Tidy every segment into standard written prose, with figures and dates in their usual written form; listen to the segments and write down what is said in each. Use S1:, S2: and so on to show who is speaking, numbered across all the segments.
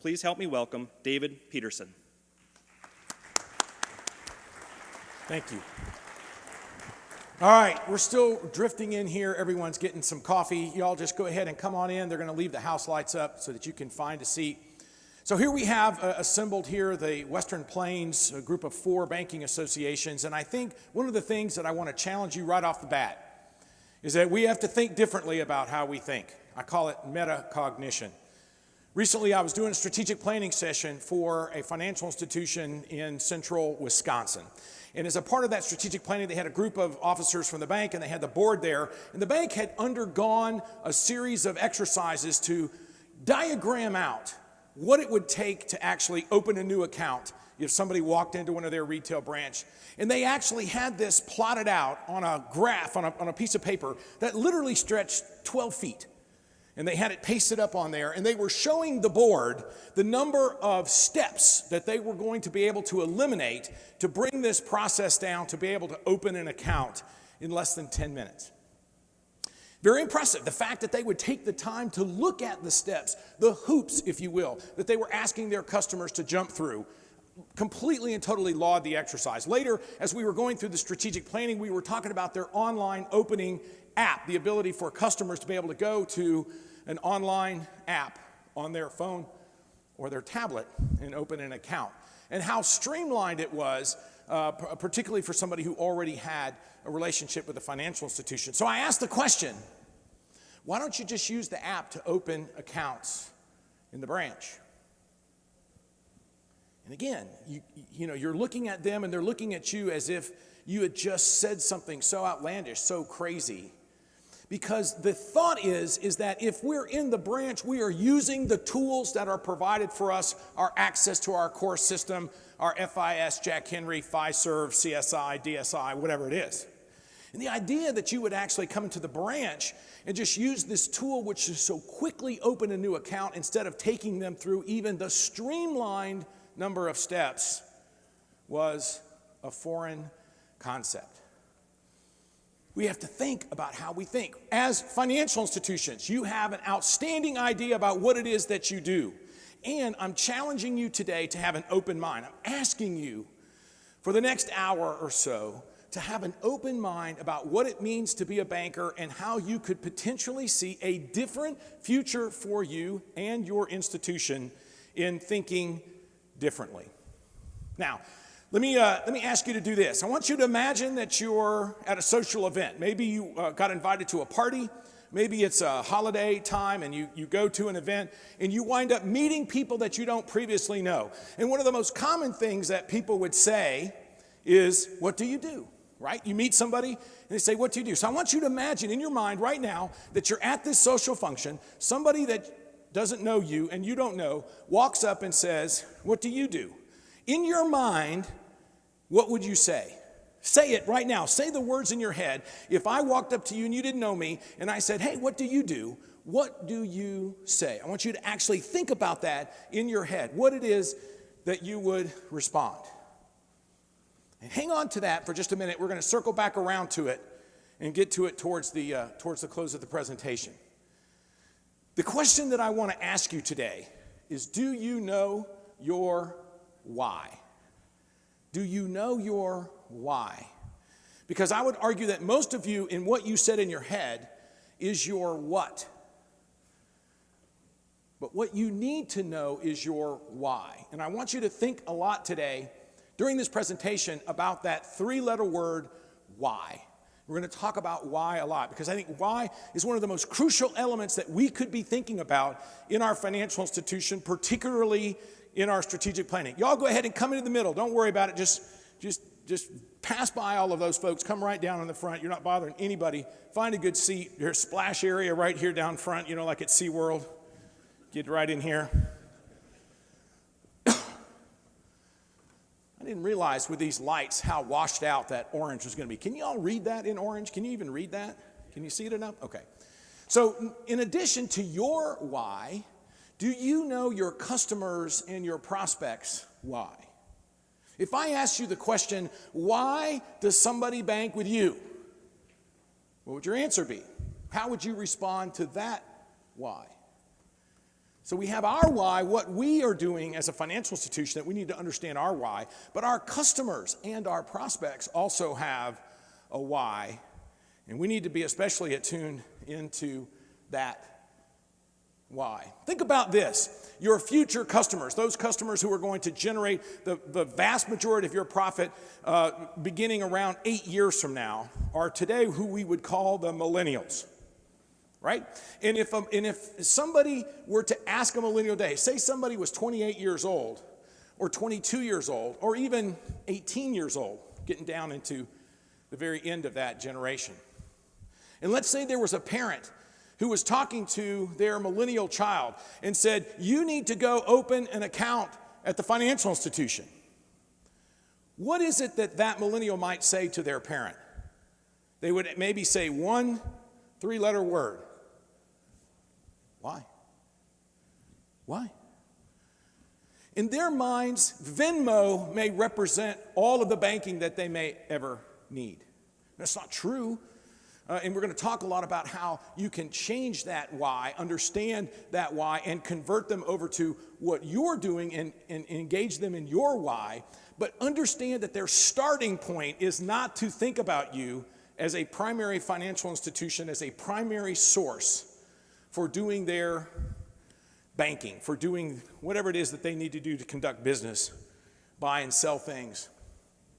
S1: please help me welcome David Peterson.
S2: Thank you. All right, we're still drifting in here. Everyone's getting some coffee. Y'all just go ahead and come on in. They're going to leave the house lights up so that you can find a seat. So here we have assembled here the Western Plains, a group of 4 banking associations. And I think one of the things that I want to challenge you right off the bat is that we have to think differently about how we think. I call it MetaCognition. Recently, I was doing a strategic planning session for a financial institution in central Wisconsin. And as a part of that strategic planning, they had a group of officers from the bank, and they had the board there. And the bank had undergone a series of exercises to diagram out what it would take to actually open a new account if somebody walked into one of their retail branch. And they actually had this plotted out on a graph, on a piece of paper that literally stretched 12 feet. And they had it pasted up on there, and they were showing the board the number of steps that they were going to be able to eliminate to bring this process down to be able to open an account in less than 10 minutes. Very impressive, the fact that they would take the time to look at the steps, the hoops, if you will, that they were asking their customers to jump through. Completely and totally laud the exercise. Later, as we were going through the strategic planning, we were talking about their online opening app, the ability for customers to be able to go to an online app on their phone or their tablet and open an account, and how streamlined it was, particularly for somebody who already had a relationship with a financial institution. So I asked the question, why don't you just use the app to open accounts in the branch? And again, you're looking at them and they're looking at you as if you had just said something so outlandish, so crazy. Because the thought is that if we're in the branch, we are using the tools that are provided for us, our access to our core system, our FIS, Jack Henry, Fiserv, CSI, DSI, whatever it is. And the idea that you would actually come into the branch and just use this tool which is so quickly open a new account instead of taking them through even the streamlined number of steps was a foreign concept. We have to think about how we think. As financial institutions, you have an outstanding idea about what it is that you do. And I'm challenging you today to have an open mind. I'm asking you for the next hour or so to have an open mind about what it means to be a banker and how you could potentially see a different future for you and your institution in thinking differently. Now, let me ask you to do this. I want you to imagine that you're at a social event. Maybe you got invited to a party. Maybe it's a holiday time and you go to an event and you wind up meeting people that you don't previously know. And one of the most common things that people would say is, what do you do? Right? You meet somebody and they say, what do you do? So I want you to imagine in your mind right now that you're at this social function. Somebody that doesn't know you and you don't know walks up and says, what do you do? In your mind, what would you say? Say it right now. Say the words in your head. If I walked up to you and you didn't know me and I said, hey, what do you do? What do you say? I want you to actually think about that in your head, what it is that you would respond. And hang on to that for just a minute. We're going to circle back around to it and get to it towards the close of the presentation. The question that I want to ask you today is, do you know your why? Do you know your why? Because I would argue that most of you, in what you said in your head, is your what. But what you need to know is your why. And I want you to think a lot today during this presentation about that 3-letter word, why. We're going to talk about why a lot because I think why is one of the most crucial elements that we could be thinking about in our financial institution, particularly in our strategic planning. Y'all go ahead and come into the middle. Don't worry about it. Just pass by all of those folks. Come right down in the front. You're not bothering anybody. Find a good seat. There's a splash area right here down front, like at SeaWorld. Get right in here. I didn't realize with these lights how washed out that orange was going to be. Can you all read that in orange? Can you even read that? Can you see it enough? Okay. So in addition to your why, do you know your customers and your prospects' why? If I ask you the question, why does somebody bank with you? What would your answer be? How would you respond to that why? So we have our why, what we are doing as a financial institution, that we need to understand our why. But our customers and our prospects also have a why. And we need to be especially attuned into that why. Think about this. Your future customers, those customers who are going to generate the vast majority of your profit beginning around 8 years from now, are today who we would call the millennials. Right? And if somebody were to ask a millennial today, say somebody was 28 years old, or 22 years old, or even 18 years old, getting down into the very end of that generation. And let's say there was a parent who was talking to their millennial child and said, you need to go open an account at the financial institution. What is it that millennial might say to their parent? They would maybe say one 3-letter word. Why? Why? In their minds, Venmo may represent all of the banking that they may ever need. That's not true. And we're going to talk a lot about how you can change that why, understand that why, and convert them over to what you're doing and engage them in your why. But understand that their starting point is not to think about you as a primary financial institution, as a primary source for doing their banking, for doing whatever it is that they need to do to conduct business, buy and sell things,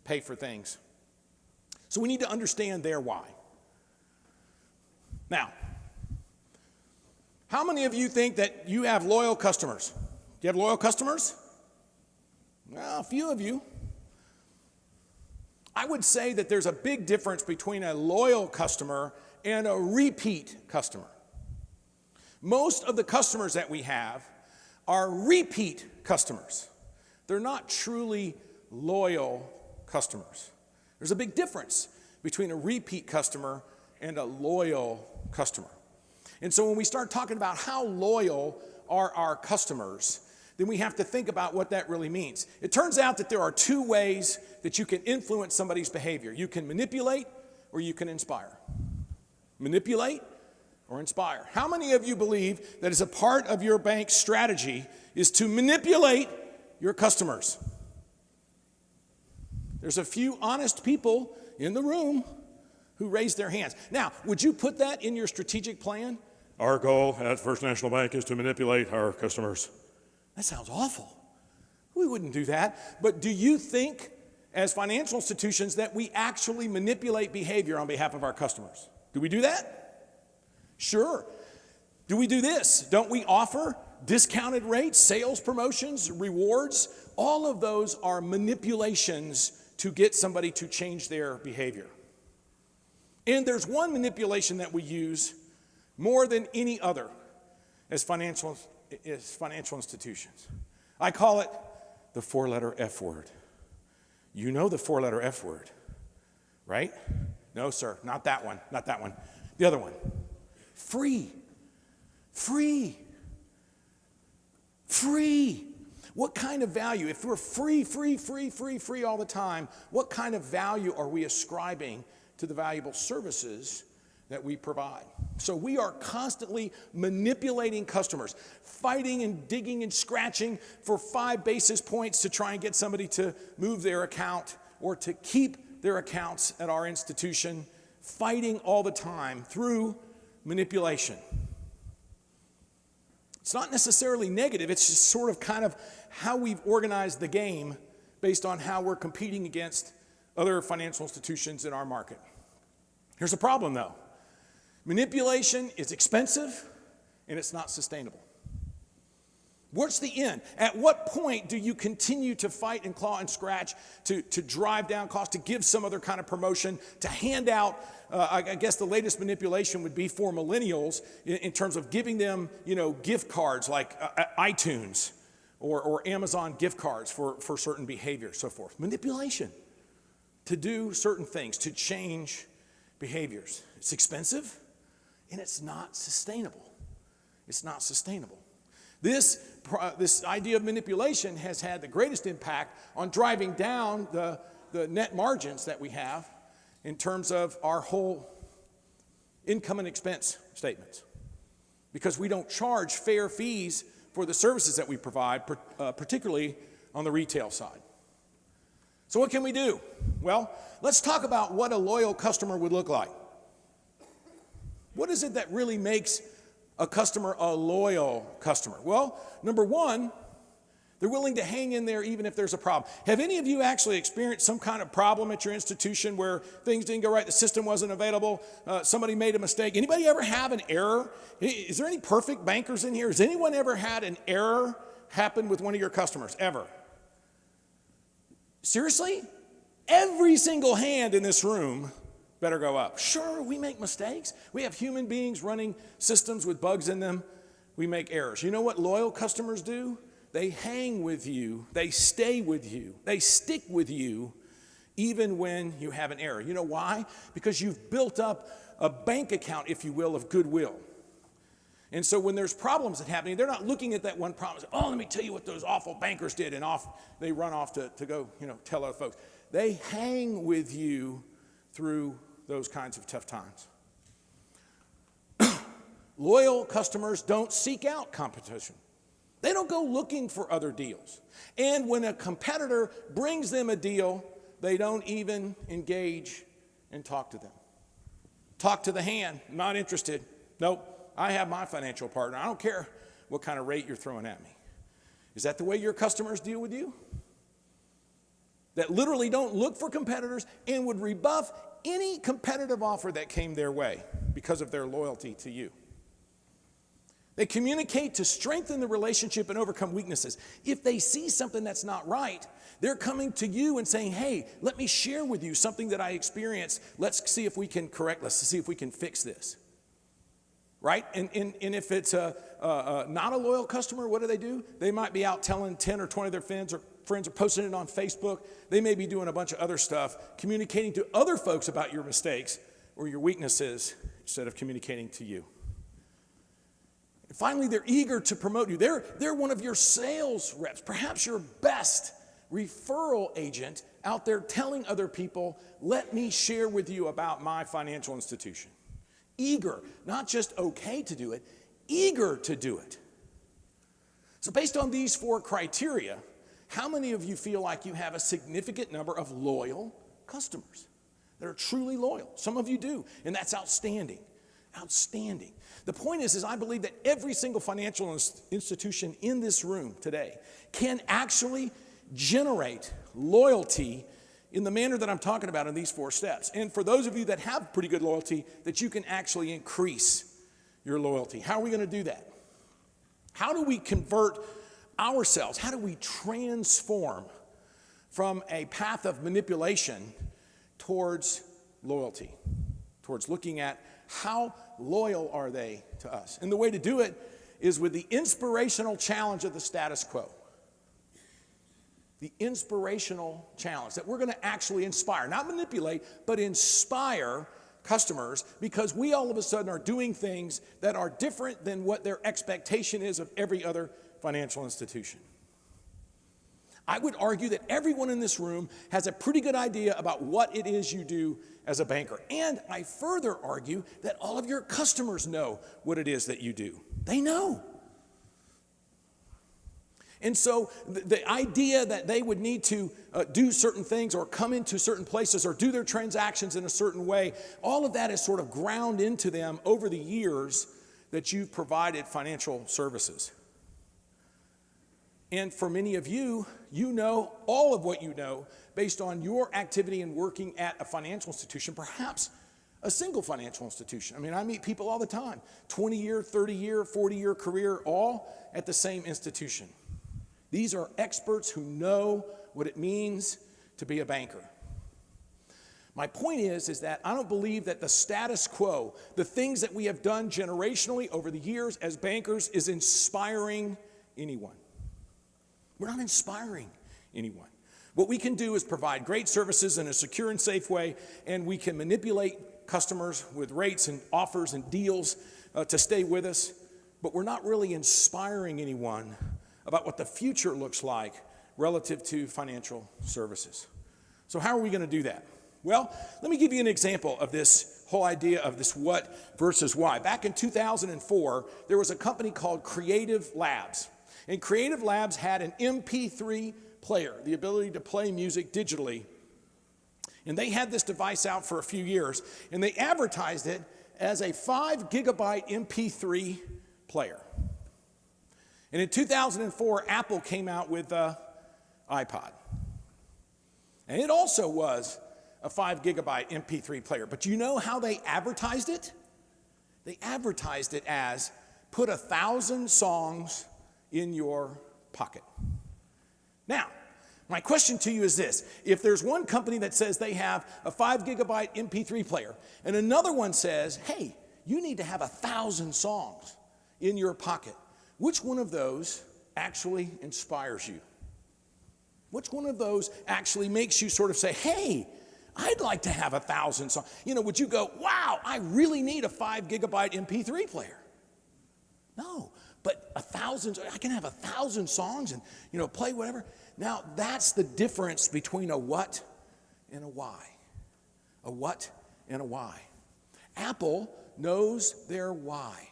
S2: pay for things. So we need to understand their why. Now, how many of you think that you have loyal customers? Do you have loyal customers? Well, a few of you. I would say that there's a big difference between a loyal customer and a repeat customer. Most of the customers that we have are repeat customers. They're not truly loyal customers. There's a big difference between a repeat customer and a loyal customer. And so when we start talking about how loyal are our customers, then we have to think about what that really means. It turns out that there are 2 ways that you can influence somebody's behavior. You can manipulate or you can inspire. Manipulate or inspire. How many of you believe that as a part of your bank's strategy is to manipulate your customers? There's a few honest people in the room who raised their hands. Now, would you put that in your strategic plan?
S3: Our goal at First National Bank is to manipulate our customers.
S2: That sounds awful. We wouldn't do that. But do you think, as financial institutions, that we actually manipulate behavior on behalf of our customers? Do we do that? Sure. Do we do this? Don't we offer discounted rates, sales promotions, rewards? All of those are manipulations to get somebody to change their behavior. And there's one manipulation that we use more than any other as financial institutions. I call it the 4-letter F word. You know the 4-letter F word, right? No, sir, not that one, not that one. The other one. Free. Free. Free. What kind of value? If we're free all the time, what kind of value are we ascribing to the valuable services that we provide? So we are constantly manipulating customers, fighting and digging and scratching for 5 basis points to try and get somebody to move their account or to keep their accounts at our institution, fighting all the time through manipulation. It's not necessarily negative, it's just sort of kind of how we've organized the game based on how we're competing against other financial institutions in our market. Here's a problem though. Manipulation is expensive and it's not sustainable. What's the end? At what point do you continue to fight and claw and scratch to drive down costs, to give some other kind of promotion, to hand out, I guess the latest manipulation would be for millennials in terms of giving them, gift cards like iTunes or Amazon gift cards for certain behaviors, so forth. Manipulation to do certain things, to change behaviors. It's expensive and it's not sustainable. It's not sustainable. This idea of manipulation has had the greatest impact on driving down the net margins that we have in terms of our whole income and expense statements. Because we don't charge fair fees for the services that we provide, particularly on the retail side. So what can we do? Well, let's talk about what a loyal customer would look like. What is it that really makes a customer a loyal customer? Well, number one, they're willing to hang in there even if there's a problem. Have any of you actually experienced some kind of problem at your institution where things didn't go right, the system wasn't available, somebody made a mistake? Anybody ever have an error? Is there any perfect bankers in here? Has anyone ever had an error happen with one of your customers, ever? Seriously? Every single hand in this room better go up. Sure, we make mistakes. We have human beings running systems with bugs in them. We make errors. You know what loyal customers do? They hang with you, they stay with you, they stick with you even when you have an error. You know why? Because you've built up a bank account, if you will, of goodwill. And so when there's problems that happen, they're not looking at that one problem and saying, oh, let me tell you what those awful bankers did, and off they run off to go, tell other folks. They hang with you through those kinds of tough times. Loyal customers don't seek out competition. They don't go looking for other deals. And when a competitor brings them a deal, they don't even engage and talk to them. Talk to the hand, not interested. Nope, I have my financial partner. I don't care what kind of rate you're throwing at me. Is that the way your customers deal with you? That literally don't look for competitors and would rebuff any competitive offer that came their way because of their loyalty to you. They communicate to strengthen the relationship and overcome weaknesses. If they see something that's not right, they're coming to you and saying, hey, let me share with you something that I experienced. Let's see if we can correct, let's see if we can fix this. Right? And if it's not a loyal customer, what do? They might be out telling 10 or 20 of their friends or posting it on Facebook. They may be doing a bunch of other stuff, communicating to other folks about your mistakes or your weaknesses instead of communicating to you. Finally, they're eager to promote you. They're one of your sales reps, perhaps your best referral agent out there telling other people, let me share with you about my financial institution. Eager, not just okay to do it, eager to do it. So based on these 4 criteria, how many of you feel like you have a significant number of loyal customers that are truly loyal? Some of you do, and that's outstanding. Outstanding. The point is I believe that every single financial institution in this room today can actually generate loyalty in the manner that I'm talking about in these 4 steps. And for those of you that have pretty good loyalty, that you can actually increase your loyalty. How are we going to do that? How do we convert ourselves? How do we transform from a path of manipulation towards loyalty, towards looking at how loyal are they to us? And the way to do it is with the inspirational challenge of the status quo. The inspirational challenge that we're going to actually inspire, not manipulate, but inspire customers, because we all of a sudden are doing things that are different than what their expectation is of every other financial institution. I would argue that everyone in this room has a pretty good idea about what it is you do as a banker. And I further argue that all of your customers know what it is that you do. They know. And so the idea that they would need to do certain things or come into certain places or do their transactions in a certain way, all of that is sort of ground into them over the years that you've provided financial services. And for many of you, you know all of what you know based on your activity in working at a financial institution, perhaps a single financial institution. I mean, I meet people all the time, 20-year, 30-year, 40-year career, all at the same institution. These are experts who know what it means to be a banker. My point is that I don't believe that the status quo, the things that we have done generationally over the years as bankers, is inspiring anyone. We're not inspiring anyone. What we can do is provide great services in a secure and safe way, and we can manipulate customers with rates and offers and deals to stay with us, but we're not really inspiring anyone about what the future looks like relative to financial services. So how are we going to do that? Well, let me give you an example of this whole idea of this what versus why. Back in 2004, there was a company called Creative Labs. And Creative Labs had an MP3 player, the ability to play music digitally. And they had this device out for a few years, and they advertised it as a 5 gigabyte MP3 player. And in 2004, Apple came out with the iPod. And it also was a 5 gigabyte MP3 player. But you know how they advertised it? They advertised it as put 1,000 songs in your pocket. Now, my question to you is this. If there's one company that says they have a 5 gigabyte MP3 player, and another one says, hey, you need to have 1,000 songs in your pocket, which one of those actually inspires you? Which one of those actually makes you sort of say, hey, I'd like to have 1,000 songs? Would you go, wow, I really need a 5 gigabyte MP3 player? No, but 1,000, I can have 1,000 songs and, play whatever. Now, that's the difference between a what and a why. A what and a why. Apple knows their why.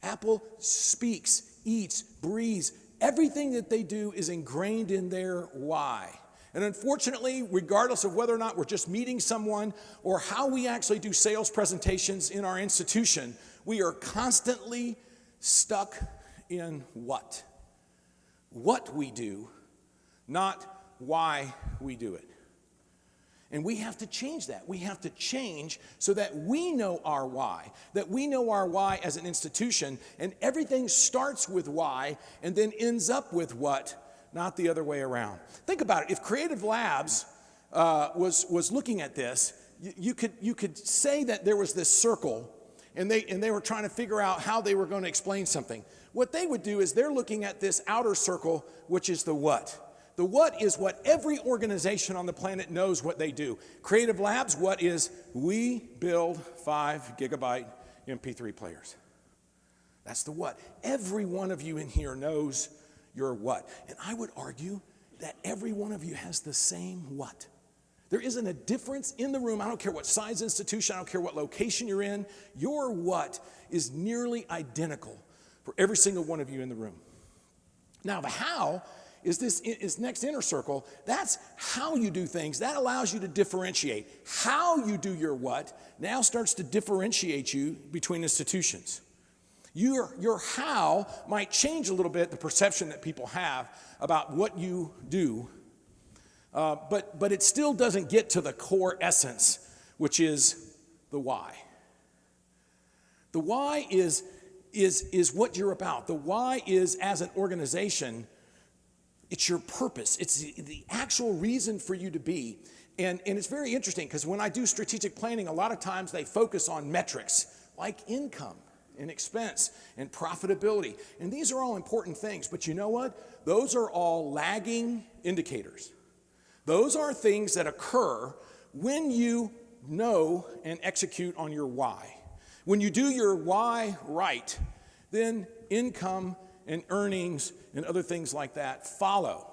S2: Apple speaks, eats, breathes. Everything that they do is ingrained in their why. And unfortunately, regardless of whether or not we're just meeting someone or how we actually do sales presentations in our institution, we are constantly stuck in what? What we do, not why we do it. And we have to change that. We have to change so that we know our why, that we know our why as an institution, and everything starts with why and then ends up with what, not the other way around. Think about it. If Creative Labs was looking at this, you could say that there was this circle, and they were trying to figure out how they were going to explain something. What they would do is they're looking at this outer circle, which is the what. The what is what every organization on the planet knows what they do. Creative Labs, what is we build 5 gigabyte MP3 players. That's the what. Every one of you in here knows your what. And I would argue that every one of you has the same what. There isn't a difference in the room. I don't care what size institution, I don't care what location you're in. Your what is nearly identical for every single one of you in the room. Now, the how is this next inner circle. That's how you do things. That allows you to differentiate. How you do your what now starts to differentiate you between institutions. Your how might change a little bit the perception that people have about what you do, but it still doesn't get to the core essence, which is the why. The why is what you're about. The why is, as an organization, it's your purpose. It's the actual reason for you to be. And it's very interesting because when I do strategic planning, a lot of times they focus on metrics like income and expense and profitability. And these are all important things. But you know what? Those are all lagging indicators. Those are things that occur when you know and execute on your why. When you do your why right, then income and earnings and other things like that follow.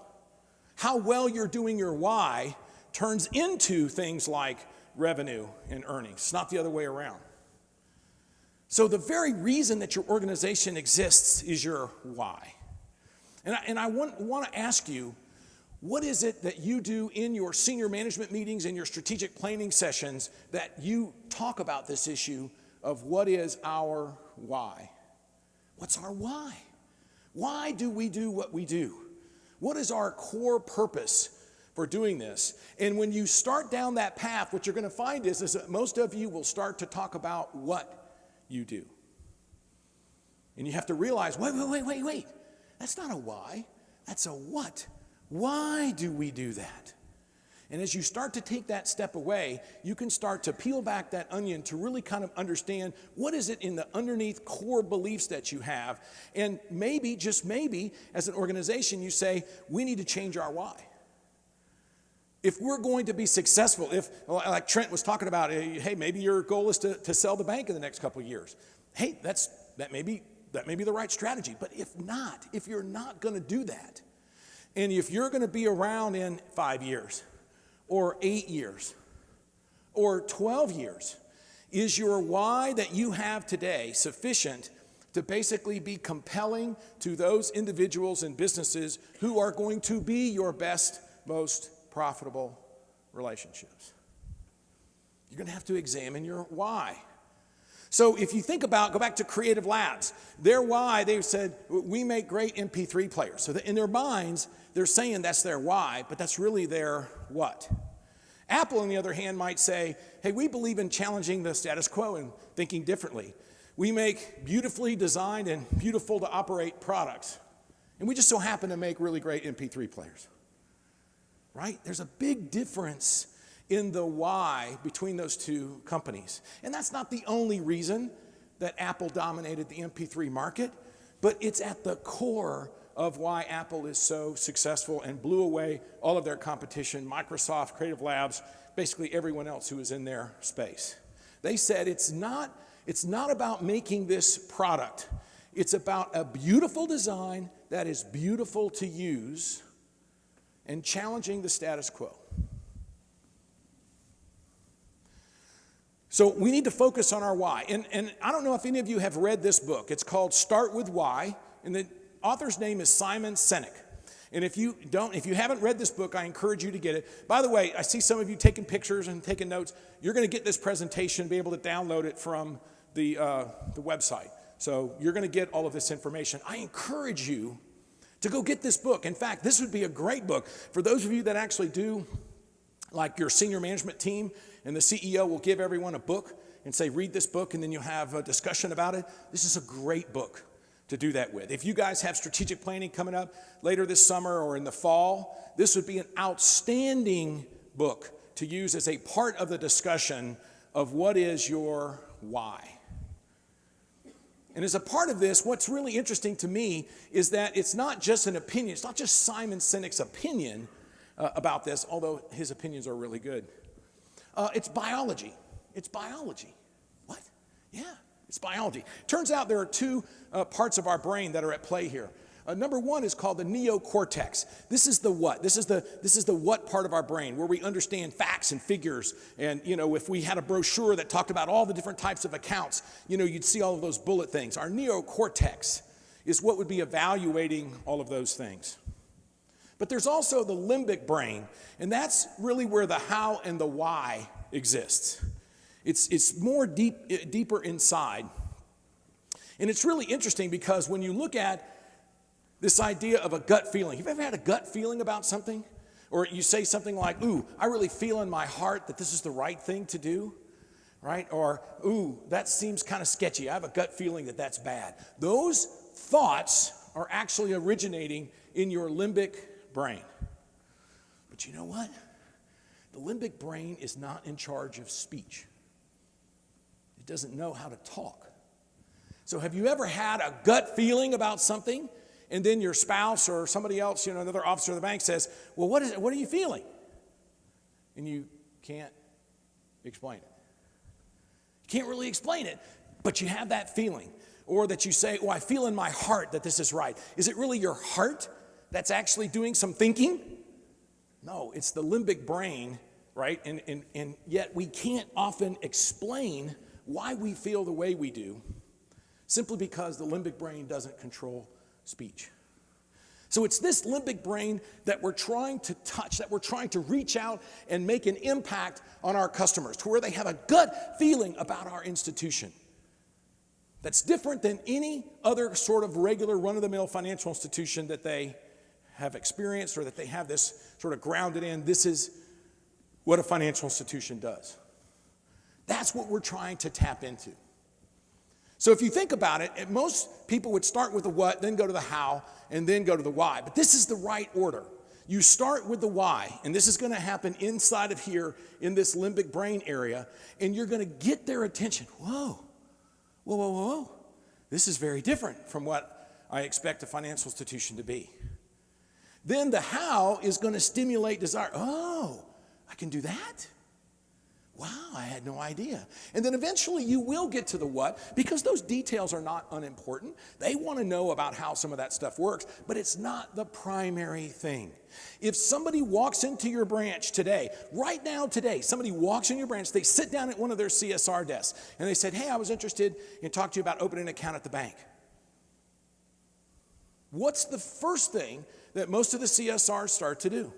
S2: How well you're doing your why turns into things like revenue and earnings. It's not the other way around. So the very reason that your organization exists is your why. And I want to ask you, what is it that you do in your senior management meetings and your strategic planning sessions that you talk about this issue of what is our why? What's our why? Why do we do what we do? What is our core purpose for doing this? And when you start down that path, what you're going to find is that most of you will start to talk about what you do. And you have to realize, wait. That's not a why. That's a what. Why do we do that? And as you start to take that step away, you can start to peel back that onion to really kind of understand what is it in the underneath core beliefs that you have. And maybe, just maybe, as an organization, you say, we need to change our why. If we're going to be successful, if, like Trent was talking about, hey, maybe your goal is to sell the bank in the next couple of years. Hey, that may be the right strategy. But if you're not going to do that, and if you're going to be around in 5 years, or 8 years, or 12 years, is your why that you have today sufficient to basically be compelling to those individuals and businesses who are going to be your best, most profitable relationships. You're going to have to examine your why. So if you think about, go back to Creative Labs, their why, they said, we make great MP3 players. So in their minds, they're saying that's their why, but that's really their what? Apple, on the other hand, might say, hey, we believe in challenging the status quo and thinking differently. We make beautifully designed and beautiful to operate products. And we just so happen to make really great MP3 players. Right? There's a big difference in the why between those two companies. And that's not the only reason that Apple dominated the MP3 market, but it's at the core of why Apple is so successful and blew away all of their competition, Microsoft, Creative Labs, basically everyone else who was in their space. They said it's not about making this product. It's about a beautiful design that is beautiful to use and challenging the status quo. So we need to focus on our why. And I don't know if any of you have read this book. It's called Start With Why, and the author's name is Simon Sinek. And if you haven't read this book, I encourage you to get it. By the way, I see some of you taking pictures and taking notes. You're going to get this presentation, be able to download it from the website. So you're going to get all of this information. I encourage you to go get this book. In fact, this would be a great book for those of you that actually do, like your senior management team, and the CEO will give everyone a book and say, read this book, and then you'll have a discussion about it. This is a great book to do that with. If you guys have strategic planning coming up later this summer or in the fall, this would be an outstanding book to use as a part of the discussion of what is your why. And as a part of this, what's really interesting to me is that it's not just an opinion. It's not just Simon Sinek's opinion about this, although his opinions are really good. It's biology. It's biology. What? Yeah, it's biology. Turns out there are two parts of our brain that are at play here. Number one is called the neocortex. This is the what? This is the what part of our brain, where we understand facts and figures. And, if we had a brochure that talked about all the different types of accounts, you'd see all of those bullet things. Our neocortex is what would be evaluating all of those things. But there's also the limbic brain, and that's really where the how and the why exists. It's more deeper inside. And it's really interesting because when you look at this idea of a gut feeling, you've ever had a gut feeling about something? Or you say something like, ooh, I really feel in my heart that this is the right thing to do, right? Or, ooh, that seems kind of sketchy. I have a gut feeling that that's bad. Those thoughts are actually originating in your limbic brain. But you know what? The limbic brain is not in charge of speech. It doesn't know how to talk. So have you ever had a gut feeling about something, and then your spouse or somebody else, another officer of the bank says, well, what are you feeling? And you can't explain it. You can't really explain it, but you have that feeling. Or that you say, I feel in my heart that this is right. Is it really your heart that's actually doing some thinking? No, it's the limbic brain, right? And yet we can't often explain why we feel the way we do, simply because the limbic brain doesn't control speech. So it's this limbic brain that we're trying to touch, that we're trying to reach out and make an impact on our customers, to where they have a gut feeling about our institution that's different than any other sort of regular run-of-the-mill financial institution that they have experienced, or that they have this sort of grounded in. This is what a financial institution does. That's what we're trying to tap into. So if you think about it, most people would start with the what, then go to the how, and then go to the why. But this is the right order. You start with the why, and this is going to happen inside of here in this limbic brain area, and you're going to get their attention. Whoa. This is very different from what I expect a financial institution to be. Then the how is going to stimulate desire. Oh, I can do that? Wow, I had no idea. And then eventually you will get to the what, because those details are not unimportant. They want to know about how some of that stuff works, but it's not the primary thing. If somebody walks into your branch today, right now today, somebody walks in your branch, they sit down at one of their CSR desks, and they said, hey, I was interested in talking to you about opening an account at the bank. what's the first thing that most of the CSRs start to do?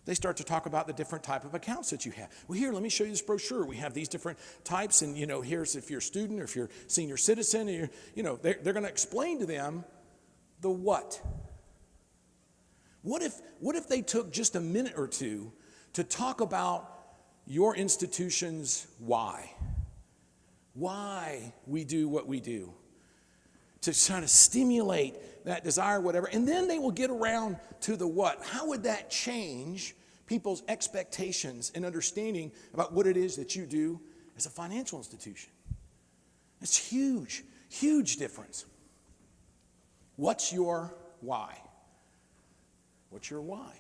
S2: They start to talk about the different type of accounts that you have. Well, here, let me show you this brochure. We have these different types, and here's if you're a student or if you're a senior citizen, and they're going to explain to them the what. What if they took just a minute or two to talk about your institution's why? Why we do what we do, to kind of stimulate that desire, whatever, and then they will get around to the what. How would that change people's expectations and understanding about what it is that you do as a financial institution? It's huge, huge difference. What's your why? What's your why?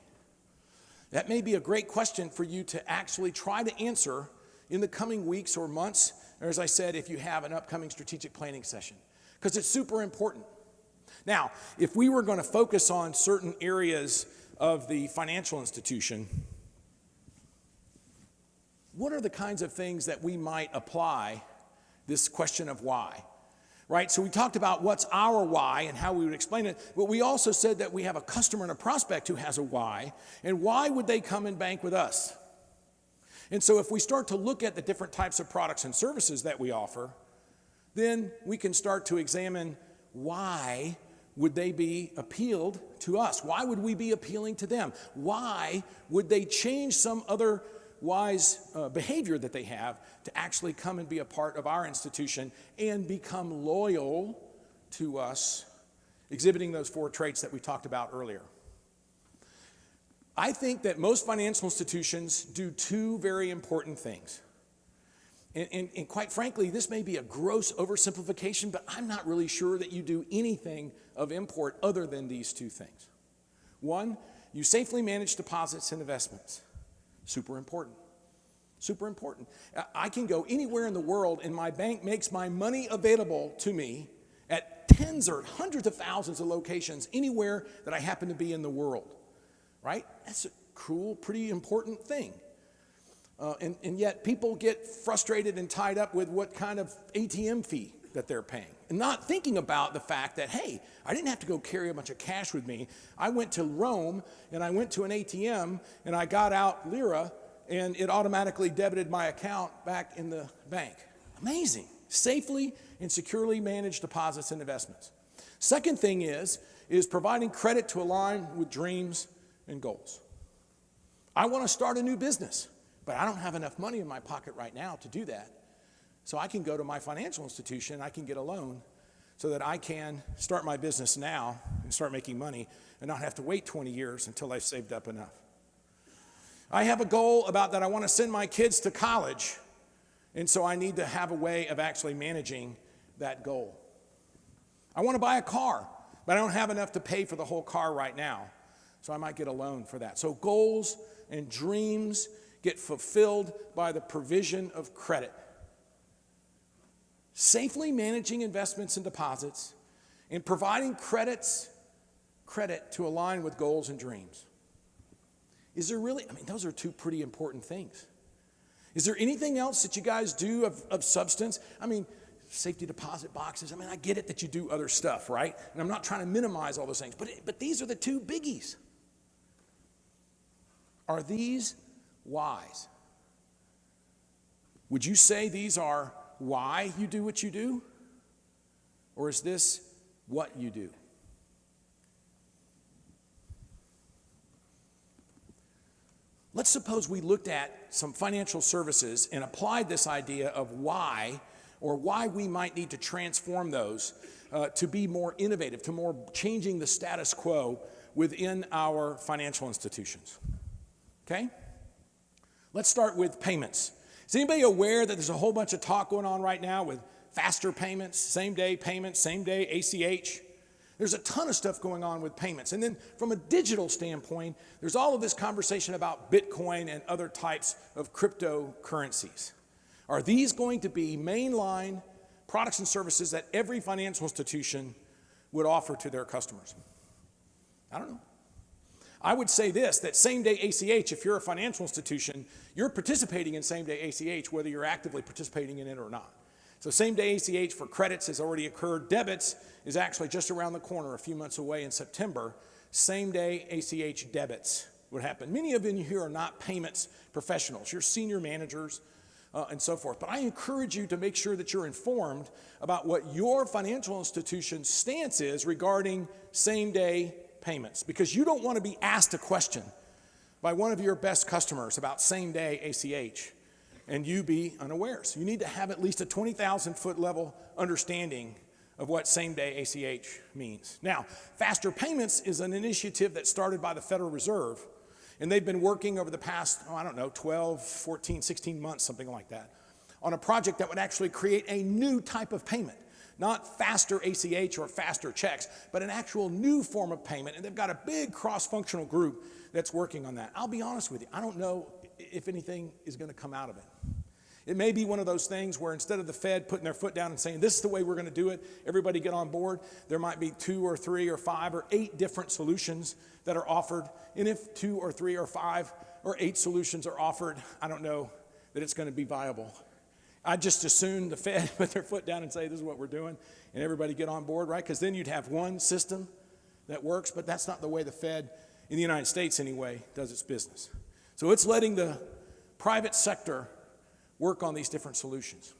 S2: That may be a great question for you to actually try to answer in the coming weeks or months, or as I said, if you have an upcoming strategic planning session, because it's super important. Now, if we were going to focus on certain areas of the financial institution, what are the kinds of things that we might apply this question of why? Right? So we talked about what's our why and how we would explain it, but we also said that we have a customer and a prospect who has a why, and why would they come and bank with us? And so if we start to look at the different types of products and services that we offer, then we can start to examine why would they be appealed to us? Why would we be appealing to them? Why would they change some other wise behavior that they have to actually come and be a part of our institution and become loyal to us, exhibiting those 4 traits that we talked about earlier? I think that most financial institutions do 2 very important things. And quite frankly, this may be a gross oversimplification, but I'm not really sure that you do anything of import other than these 2 things. 1, you safely manage deposits and investments. Super important. Super important. I can go anywhere in the world and my bank makes my money available to me at tens or hundreds of thousands of locations anywhere that I happen to be in the world. Right? That's a cool, pretty important thing. And yet people get frustrated and tied up with what kind of ATM fee that they're paying, and not thinking about the fact that, hey, I didn't have to go carry a bunch of cash with me. I went to Rome and I went to an ATM and I got out lira and it automatically debited my account back in the bank. Amazing. Safely and securely managed deposits and investments. Second thing is providing credit to align with dreams and goals. I want to start a new business, but I don't have enough money in my pocket right now to do that. So I can go to my financial institution, I can get a loan so that I can start my business now and start making money and not have to wait 20 years until I've saved up enough. I have a goal about that I want to send my kids to college, and so I need to have a way of actually managing that goal. I want to buy a car, but I don't have enough to pay for the whole car right now, so I might get a loan for that. So goals and dreams get fulfilled by the provision of credit. Safely managing investments and deposits and providing credit to align with goals and dreams. Is there really, those are 2 pretty important things. Is there anything else that you guys do of substance? Safety deposit boxes. I get it that you do other stuff, right? And I'm not trying to minimize all those things, but these are the 2 biggies. Are these whys? Would you say these are why you do what you do? Or is this what you do? Let's suppose we looked at some financial services and applied this idea of why, or why we might need to transform those to be more innovative, to more changing the status quo within our financial institutions. Okay? Let's start with payments. Is anybody aware that there's a whole bunch of talk going on right now with faster payments, same day ACH? There's a ton of stuff going on with payments. And then from a digital standpoint, there's all of this conversation about Bitcoin and other types of cryptocurrencies. Are these going to be mainline products and services that every financial institution would offer to their customers? I don't know. I would say this, that same-day ACH, if you're a financial institution, you're participating in same-day ACH whether you're actively participating in it or not. So same-day ACH for credits has already occurred. Debits is actually just around the corner, a few months away in September. Same-day ACH debits would happen. Many of you here are not payments professionals. You're senior managers and so forth. But I encourage you to make sure that you're informed about what your financial institution's stance is regarding same-day payments, because you don't want to be asked a question by one of your best customers about same-day ACH and you be unaware. So you need to have at least a 20,000-foot level understanding of what same-day ACH means. Now, faster payments is an initiative that started by the Federal Reserve, and they've been working over the past, 12, 14, 16 months, something like that, on a project that would actually create a new type of payment. Not faster ACH or faster checks, but an actual new form of payment. And they've got a big cross-functional group that's working on that. I'll be honest with you, I don't know if anything is going to come out of it. It may be one of those things where instead of the Fed putting their foot down and saying, this is the way we're going to do it, everybody get on board, there might be 2 or 3 or 5 or 8 different solutions that are offered. And if 2 or 3 or 5 or 8 solutions are offered, I don't know that it's going to be viable. I'd just as soon the Fed put their foot down and say, this is what we're doing, and everybody get on board, right? Because then you'd have one system that works, but that's not the way the Fed, in the United States anyway, does its business. So it's letting the private sector work on these different solutions.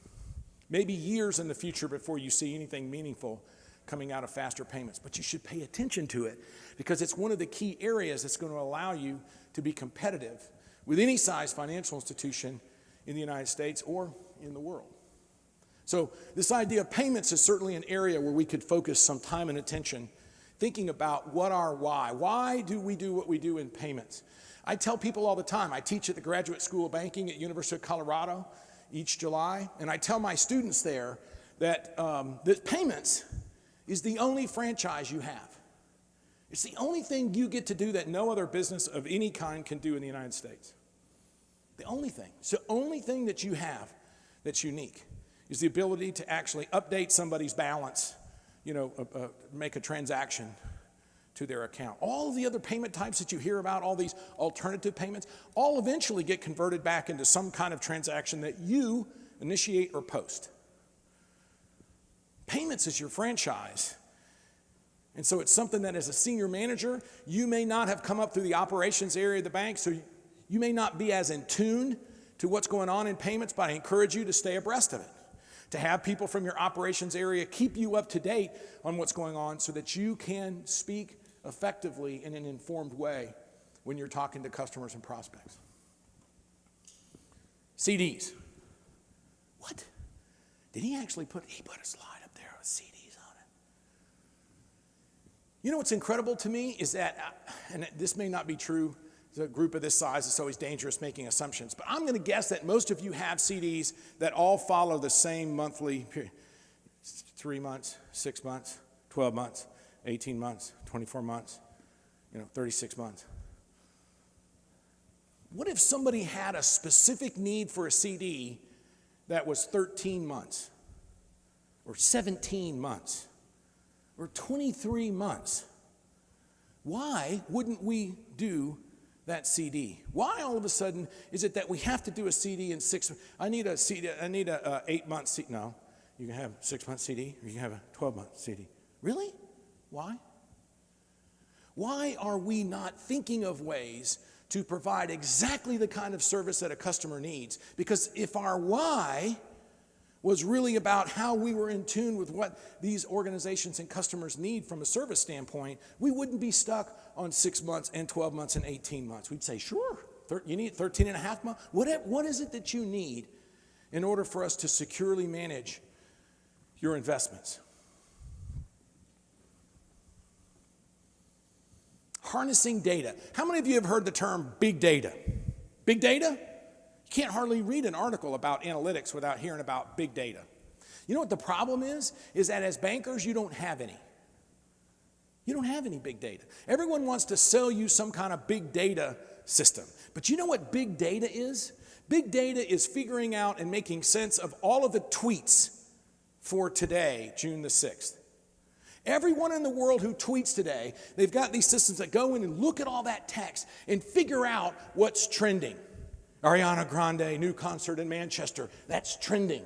S2: Maybe years in the future before you see anything meaningful coming out of faster payments, but you should pay attention to it because it's one of the key areas that's going to allow you to be competitive with any size financial institution in the United States or in the world. So this idea of payments is certainly an area where we could focus some time and attention thinking about what our why. Why do we do what we do in payments? I tell people all the time, I teach at the Graduate School of Banking at University of Colorado each July, and I tell my students there that payments is the only franchise you have. It's the only thing you get to do that no other business of any kind can do in the United States. The only thing. It's the only thing that you have that's unique is the ability to actually update somebody's balance, make a transaction to their account. All of the other payment types that you hear about, all these alternative payments, all eventually get converted back into some kind of transaction that you initiate or post. Payments is your franchise. And so it's something that as a senior manager, you may not have come up through the operations area of the bank, so you may not be as in tune to what's going on in payments, but I encourage you to stay abreast of it. To have people from your operations area keep you up to date on what's going on so that you can speak effectively in an informed way when you're talking to customers and prospects. CDs. What? Did he actually put a slide up there with CDs on it? You know what's incredible to me is that, and this may not be true, a group of this size, it's always dangerous making assumptions, but I'm going to guess that most of you have CDs that all follow the same monthly period. 3 months, 6 months, 12 months, 18 months, 24 months, 36 months. What if somebody had a specific need for a CD that was 13 months or 17 months or 23 months? Why wouldn't we do that CD? Why all of a sudden is it that we have to do a CD in 6 months? I need a CD, I need a 8-month CD. No, you can have a 6-month CD or you can have a 12-month CD. Really? Why? Why are we not thinking of ways to provide exactly the kind of service that a customer needs? Because if our why was really about how we were in tune with what these organizations and customers need from a service standpoint, we wouldn't be stuck on 6 months and 12 months and 18 months. We'd say, sure, you need 13 and a half months. What is it that you need in order for us to securely manage your investments? Harnessing data. How many of you have heard the term big data? Big data? You can't hardly read an article about analytics without hearing about big data. You know what the problem is? Is that as bankers, you don't have any. You don't have any big data. Everyone wants to sell you some kind of big data system. But you know what big data is? Big data is figuring out and making sense of all of the tweets for today, June the 6th. Everyone in the world who tweets today, they've got these systems that go in and look at all that text and figure out what's trending. Ariana Grande, new concert in Manchester, that's trending.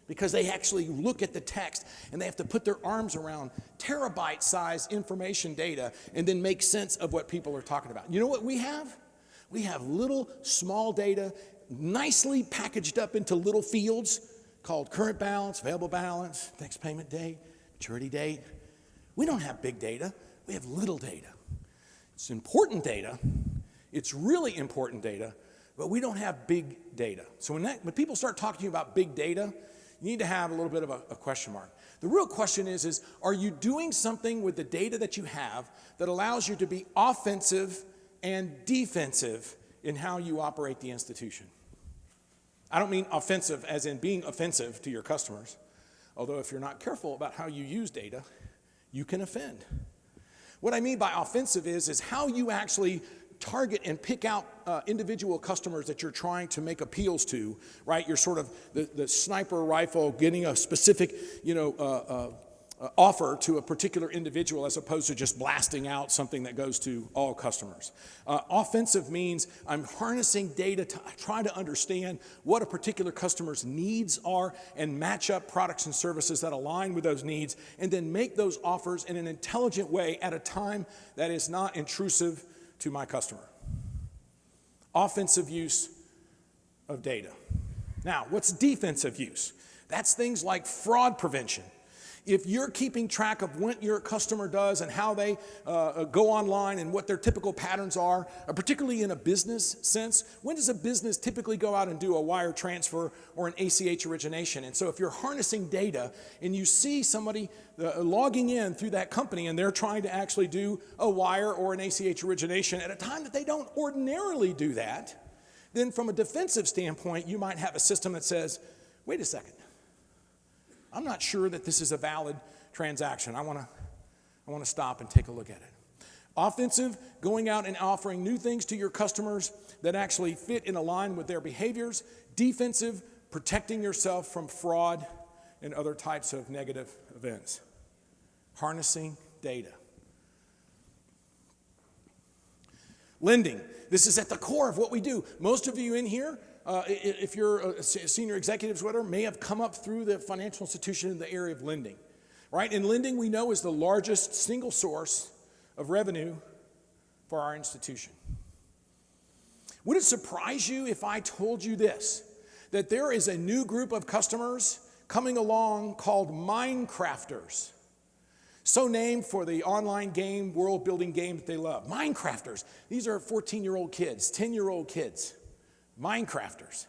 S2: because they actually look at the text and they have to put their arms around terabyte-sized information data and then make sense of what people are talking about. You know what we have? We have little small data nicely packaged up into little fields called current balance, available balance, next payment date, maturity date. We don't have big data. We have little data. It's important data. It's really important data, but we don't have big data. So when people start talking to you about big data, you need to have a little bit of a question mark. The real question is are you doing something with the data that you have that allows you to be offensive and defensive in how you operate the institution? I don't mean offensive as in being offensive to your customers, although if you're not careful about how you use data, you can offend. What I mean by offensive is how you actually target and pick out individual customers that you're trying to make appeals to, right? You're sort of the sniper rifle getting a specific, offer to a particular individual as opposed to just blasting out something that goes to all customers. Offensive means I'm harnessing data to try to understand what a particular customer's needs are and match up products and services that align with those needs and then make those offers in an intelligent way at a time that is not intrusive to my customer. Offensive use of data. Now, what's defensive use? That's things like fraud prevention. If you're keeping track of what your customer does and how they go online and what their typical patterns are, particularly in a business sense, when does a business typically go out and do a wire transfer or an ACH origination? And so if you're harnessing data and you see somebody logging in through that company and they're trying to actually do a wire or an ACH origination at a time that they don't ordinarily do that, then from a defensive standpoint, you might have a system that says, wait a second, I'm not sure that this is a valid transaction. I want to stop and take a look at it. Offensive, going out and offering new things to your customers that actually fit and align with their behaviors. Defensive, protecting yourself from fraud and other types of negative events. Harnessing data. Lending. This is at the core of what we do. Most of you in here, if you're a senior executives, whatever, may have come up through the financial institution in the area of lending, right? And lending, we know, is the largest single source of revenue for our institution. Would it surprise you if I told you this, that there is a new group of customers coming along called Minecrafters? So named for the online game, world-building game that they love. Minecrafters. These are 14-year-old kids, 10-year-old kids. Minecrafters.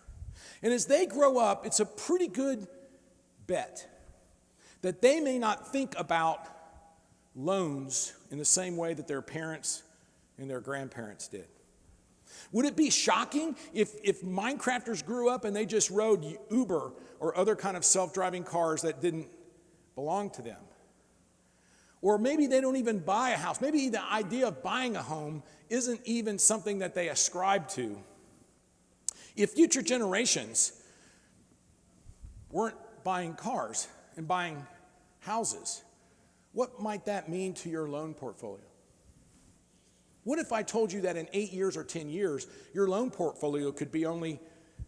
S2: And as they grow up, it's a pretty good bet that they may not think about loans in the same way that their parents and their grandparents did. Would it be shocking if Minecrafters grew up and they just rode Uber or other kind of self-driving cars that didn't belong to them? Or maybe they don't even buy a house. Maybe the idea of buying a home isn't even something that they ascribe to. If future generations weren't buying cars and buying houses, what might that mean to your loan portfolio? What if I told you that in 8 years or 10 years, your loan portfolio could be only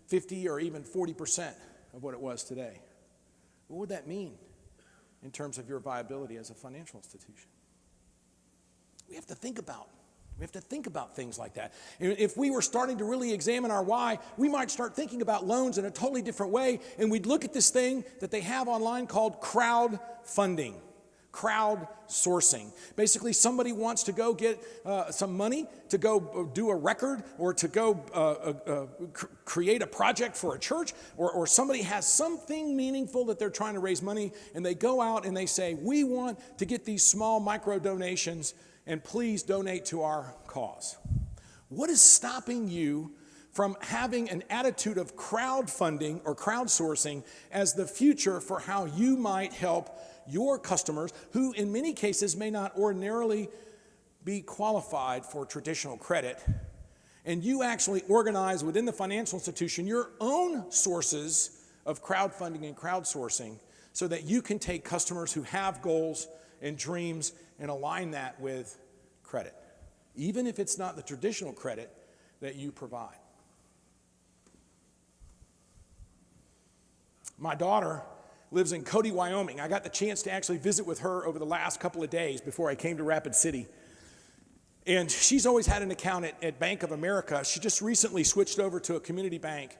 S2: 50 or even 40% of what it was today? What would that mean in terms of your viability as a financial institution? We have to think about things like that. And if we were starting to really examine our why, we might start thinking about loans in a totally different way, and we'd look at this thing that they have online called crowdfunding, crowdsourcing. Basically, somebody wants to go get some money to go do a record or to go create a project for a church, or somebody has something meaningful that they're trying to raise money, and they go out and they say, we want to get these small micro donations and please donate to our cause. What is stopping you from having an attitude of crowdfunding or crowdsourcing as the future for how you might help your customers, who in many cases may not ordinarily be qualified for traditional credit, and you actually organize within the financial institution your own sources of crowdfunding and crowdsourcing so that you can take customers who have goals and dreams and align that with credit, even if it's not the traditional credit that you provide. My daughter lives in Cody, Wyoming. I got the chance to actually visit with her over the last couple of days before I came to Rapid City. And she's always had an account at Bank of America. She just recently switched over to a community bank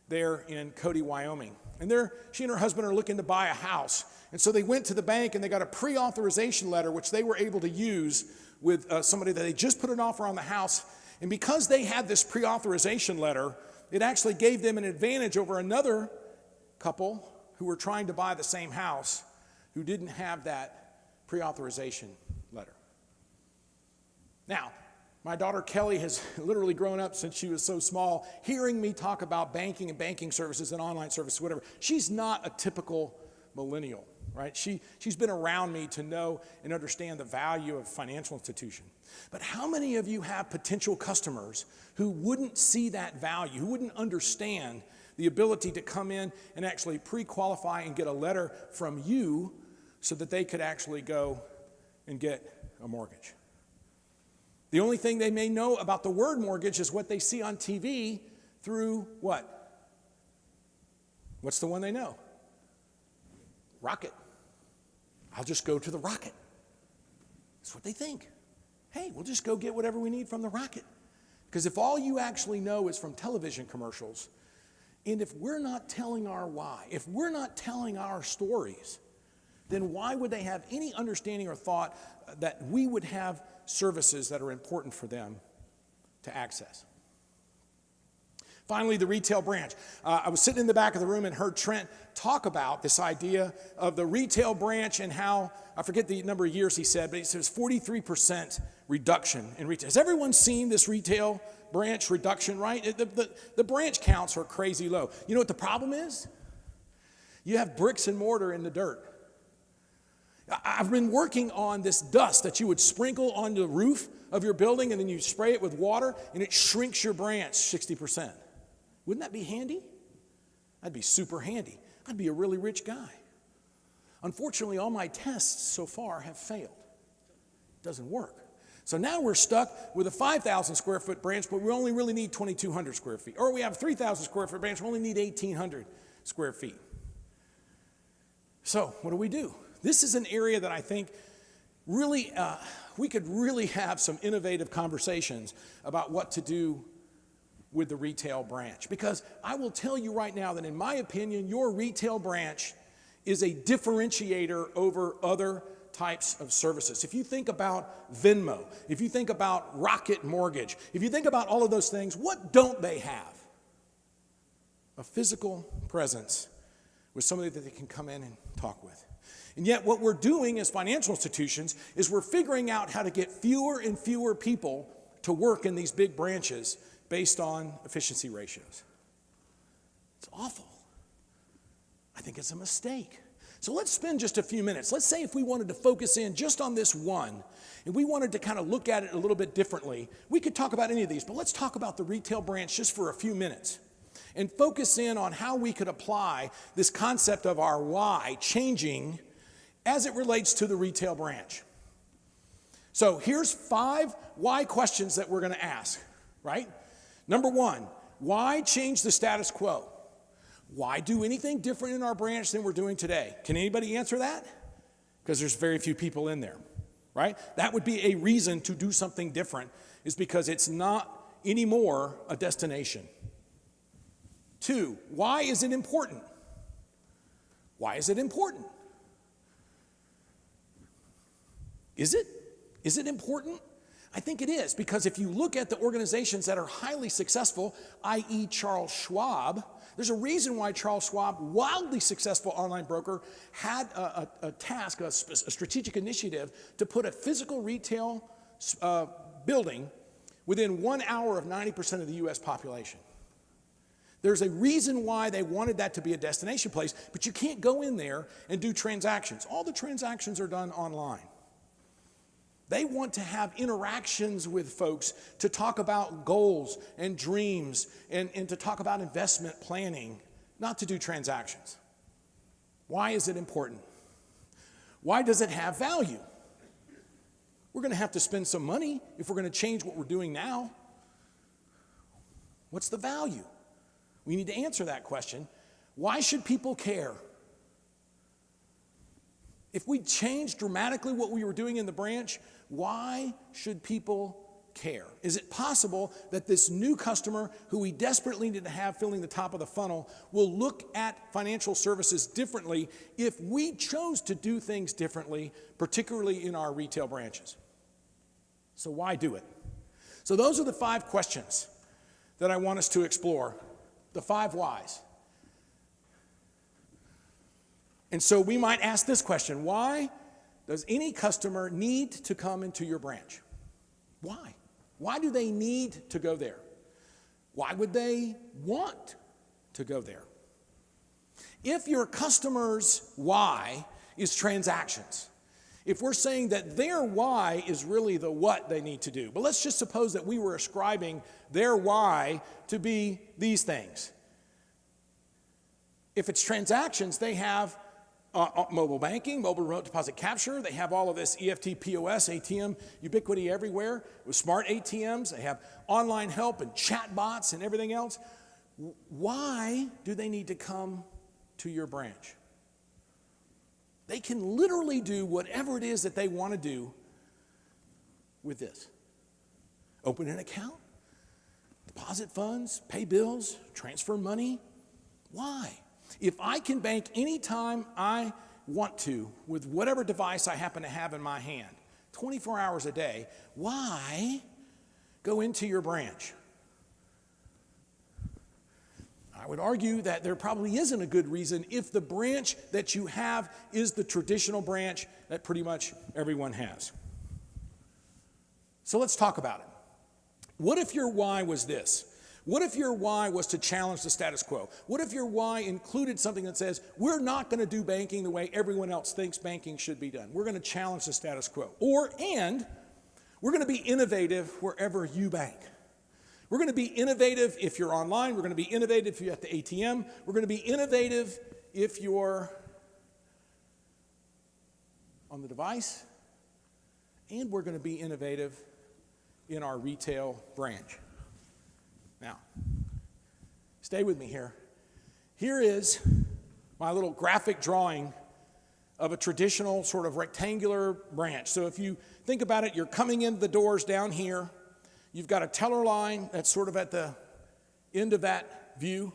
S2: there in Cody, Wyoming. And she and her husband are looking to buy a house. And so they went to the bank and they got a pre-authorization letter, which they were able to use with somebody that they just put an offer on the house. And because they had this pre-authorization letter, it actually gave them an advantage over another couple who were trying to buy the same house who didn't have that pre-authorization letter. Now, my daughter Kelly has literally grown up since she was so small, hearing me talk about banking and banking services and online services, whatever. She's not a typical millennial, right? She's been around me to know and understand the value of a financial institution. But how many of you have potential customers who wouldn't see that value, who wouldn't understand the ability to come in and actually pre-qualify and get a letter from you so that they could actually go and get a mortgage? The only thing they may know about the word mortgage is what they see on TV through what? What's the one they know? Rocket. I'll just go to the Rocket. That's what they think. Hey, we'll just go get whatever we need from the Rocket. Because if all you actually know is from television commercials, and if we're not telling our why, if we're not telling our stories, then why would they have any understanding or thought that we would have services that are important for them to access? Finally, the retail branch. I was sitting in the back of the room and heard Trent talk about this idea of the retail branch and how, I forget the number of years he said, but he says 43% reduction in retail. Has everyone seen this retail branch reduction, right? The branch counts are crazy low. You know what the problem is? You have bricks and mortar in the dirt. I've been working on this dust that you would sprinkle on the roof of your building and then you spray it with water and it shrinks your branch 60%. Wouldn't that be handy? That'd be super handy. I'd be a really rich guy. Unfortunately, all my tests so far have failed. It doesn't work. So now we're stuck with a 5,000 square foot branch, but we only really need 2,200 square feet. Or we have a 3,000 square foot branch, we only need 1,800 square feet. So what do? This is an area that I think really, we could really have some innovative conversations about what to do with the retail branch. Because I will tell you right now that in my opinion, your retail branch is a differentiator over other types of services. If you think about Venmo, if you think about Rocket Mortgage, if you think about all of those things, what don't they have? A physical presence with somebody that they can come in and talk with. And yet what we're doing as financial institutions is we're figuring out how to get fewer and fewer people to work in these big branches based on efficiency ratios. It's awful. I think it's a mistake. So let's spend just a few minutes. Let's say if we wanted to focus in just on this one, and we wanted to kind of look at it a little bit differently, we could talk about any of these, but let's talk about the retail branch just for a few minutes and focus in on how we could apply this concept of our why changing as it relates to the retail branch. So here's 5 why questions that we're going to ask, right? Number 1, why change the status quo? Why do anything different in our branch than we're doing today? Can anybody answer that? Because there's very few people in there, right? That would be a reason to do something different, is because it's not anymore a destination. 2, why is it important? Why is it important? Is it? Is it important? I think it is, because if you look at the organizations that are highly successful, i.e. Charles Schwab, there's a reason why Charles Schwab, wildly successful online broker, had a task, a strategic initiative to put a physical retail building within 1 hour of 90% of the U.S. population. There's a reason why they wanted that to be a destination place, but you can't go in there and do transactions. All the transactions are done online. They want to have interactions with folks to talk about goals and dreams and to talk about investment planning, not to do transactions. Why is it important? Why does it have value? We're going to have to spend some money if we're going to change what we're doing now. What's the value? We need to answer that question. Why should people care? If we changed dramatically what we were doing in the branch, why should people care? Is it possible that this new customer who we desperately need to have filling the top of the funnel will look at financial services differently if we chose to do things differently, particularly in our retail branches? So why do it? So those are the 5 questions that I want us to explore, the 5 whys. And so we might ask this question: why does any customer need to come into your branch? Why? Why do they need to go there? Why would they want to go there? If your customer's why is transactions, if we're saying that their why is really the what they need to do, but let's just suppose that we were ascribing their why to be these things. If it's transactions, they have mobile banking, mobile remote deposit capture. They have all of this EFT, POS, ATM, ubiquity everywhere with smart ATMs. They have online help and chat bots and everything else. Why do they need to come to your branch? They can literally do whatever it is that they want to do with this. Open an account, deposit funds, pay bills, transfer money. Why? If I can bank anytime I want to with whatever device I happen to have in my hand, 24 hours a day, why go into your branch? I would argue that there probably isn't a good reason if the branch that you have is the traditional branch that pretty much everyone has. So let's talk about it. What if your why was this? What if your why was to challenge the status quo? What if your why included something that says, we're not going to do banking the way everyone else thinks banking should be done. We're going to challenge the status quo. And we're going to be innovative wherever you bank. We're going to be innovative if you're online. We're going to be innovative if you're at the ATM. We're going to be innovative if you're on the device. And we're going to be innovative in our retail branch. Now, stay with me here. Here is my little graphic drawing of a traditional sort of rectangular branch. So if you think about it, you're coming in the doors down here. You've got a teller line that's sort of at the end of that view.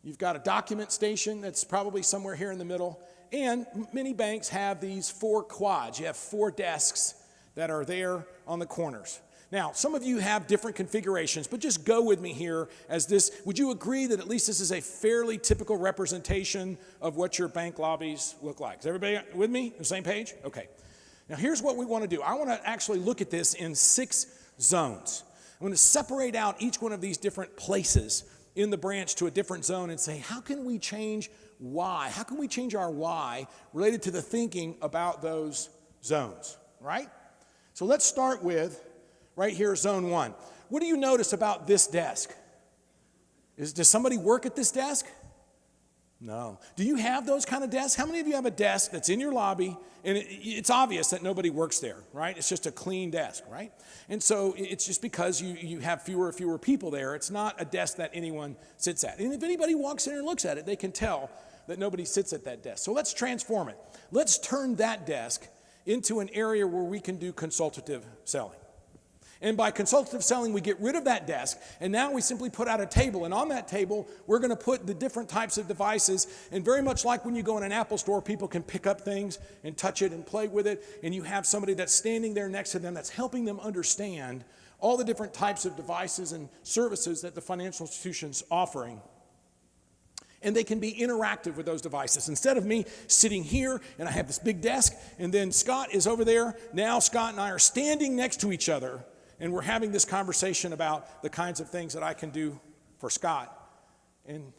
S2: You've got a document station that's probably somewhere here in the middle. And many banks have these 4 quads. You have 4 desks that are there on the corners. Now, some of you have different configurations, but just go with me here as this. Would you agree that at least this is a fairly typical representation of what your bank lobbies look like? Is everybody with me? On the same page? Okay. Now, here's what we want to do. I want to actually look at this in 6 zones. I'm going to separate out each one of these different places in the branch to a different zone and say, how can we change why? How can we change our why related to the thinking about those zones, right? So let's start with right here, zone 1. What do you notice about this desk? Does somebody work at this desk? No. Do you have those kind of desks? How many of you have a desk that's in your lobby and it's obvious that nobody works there, right? It's just a clean desk, right? And so it's just because you have fewer and fewer people there. It's not a desk that anyone sits at. And if anybody walks in and looks at it, they can tell that nobody sits at that desk. So let's transform it. Let's turn that desk into an area where we can do consultative selling. And by consultative selling, we get rid of that desk, and now we simply put out a table. And on that table, we're going to put the different types of devices. And very much like when you go in an Apple store, people can pick up things and touch it and play with it. And you have somebody that's standing there next to them that's helping them understand all the different types of devices and services that the financial institution's offering. And they can be interactive with those devices. Instead of me sitting here and I have this big desk, and then Scott is over there, now Scott and I are standing next to each other. And we're having this conversation about the kinds of things that I can do for Scott and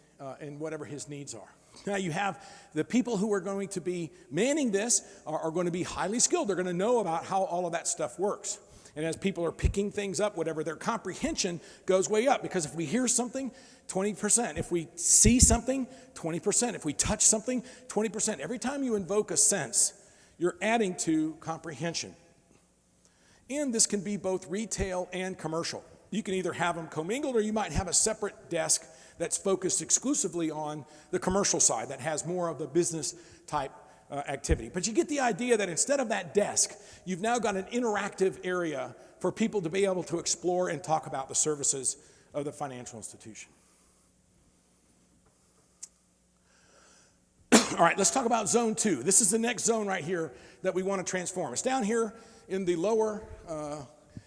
S2: whatever his needs are. Now you have the people who are going to be manning this are going to be highly skilled. They're going to know about how all of that stuff works. And as people are picking things up, whatever, their comprehension goes way up. Because if we hear something, 20%. If we see something, 20%. If we touch something, 20%. Every time you invoke a sense, you're adding to comprehension. And this can be both retail and commercial. You can either have them commingled or you might have a separate desk that's focused exclusively on the commercial side that has more of the business type activity. But you get the idea that instead of that desk, you've now got an interactive area for people to be able to explore and talk about the services of the financial institution. All right, let's talk about zone 2. This is the next zone right here that we want to transform. It's down here in the lower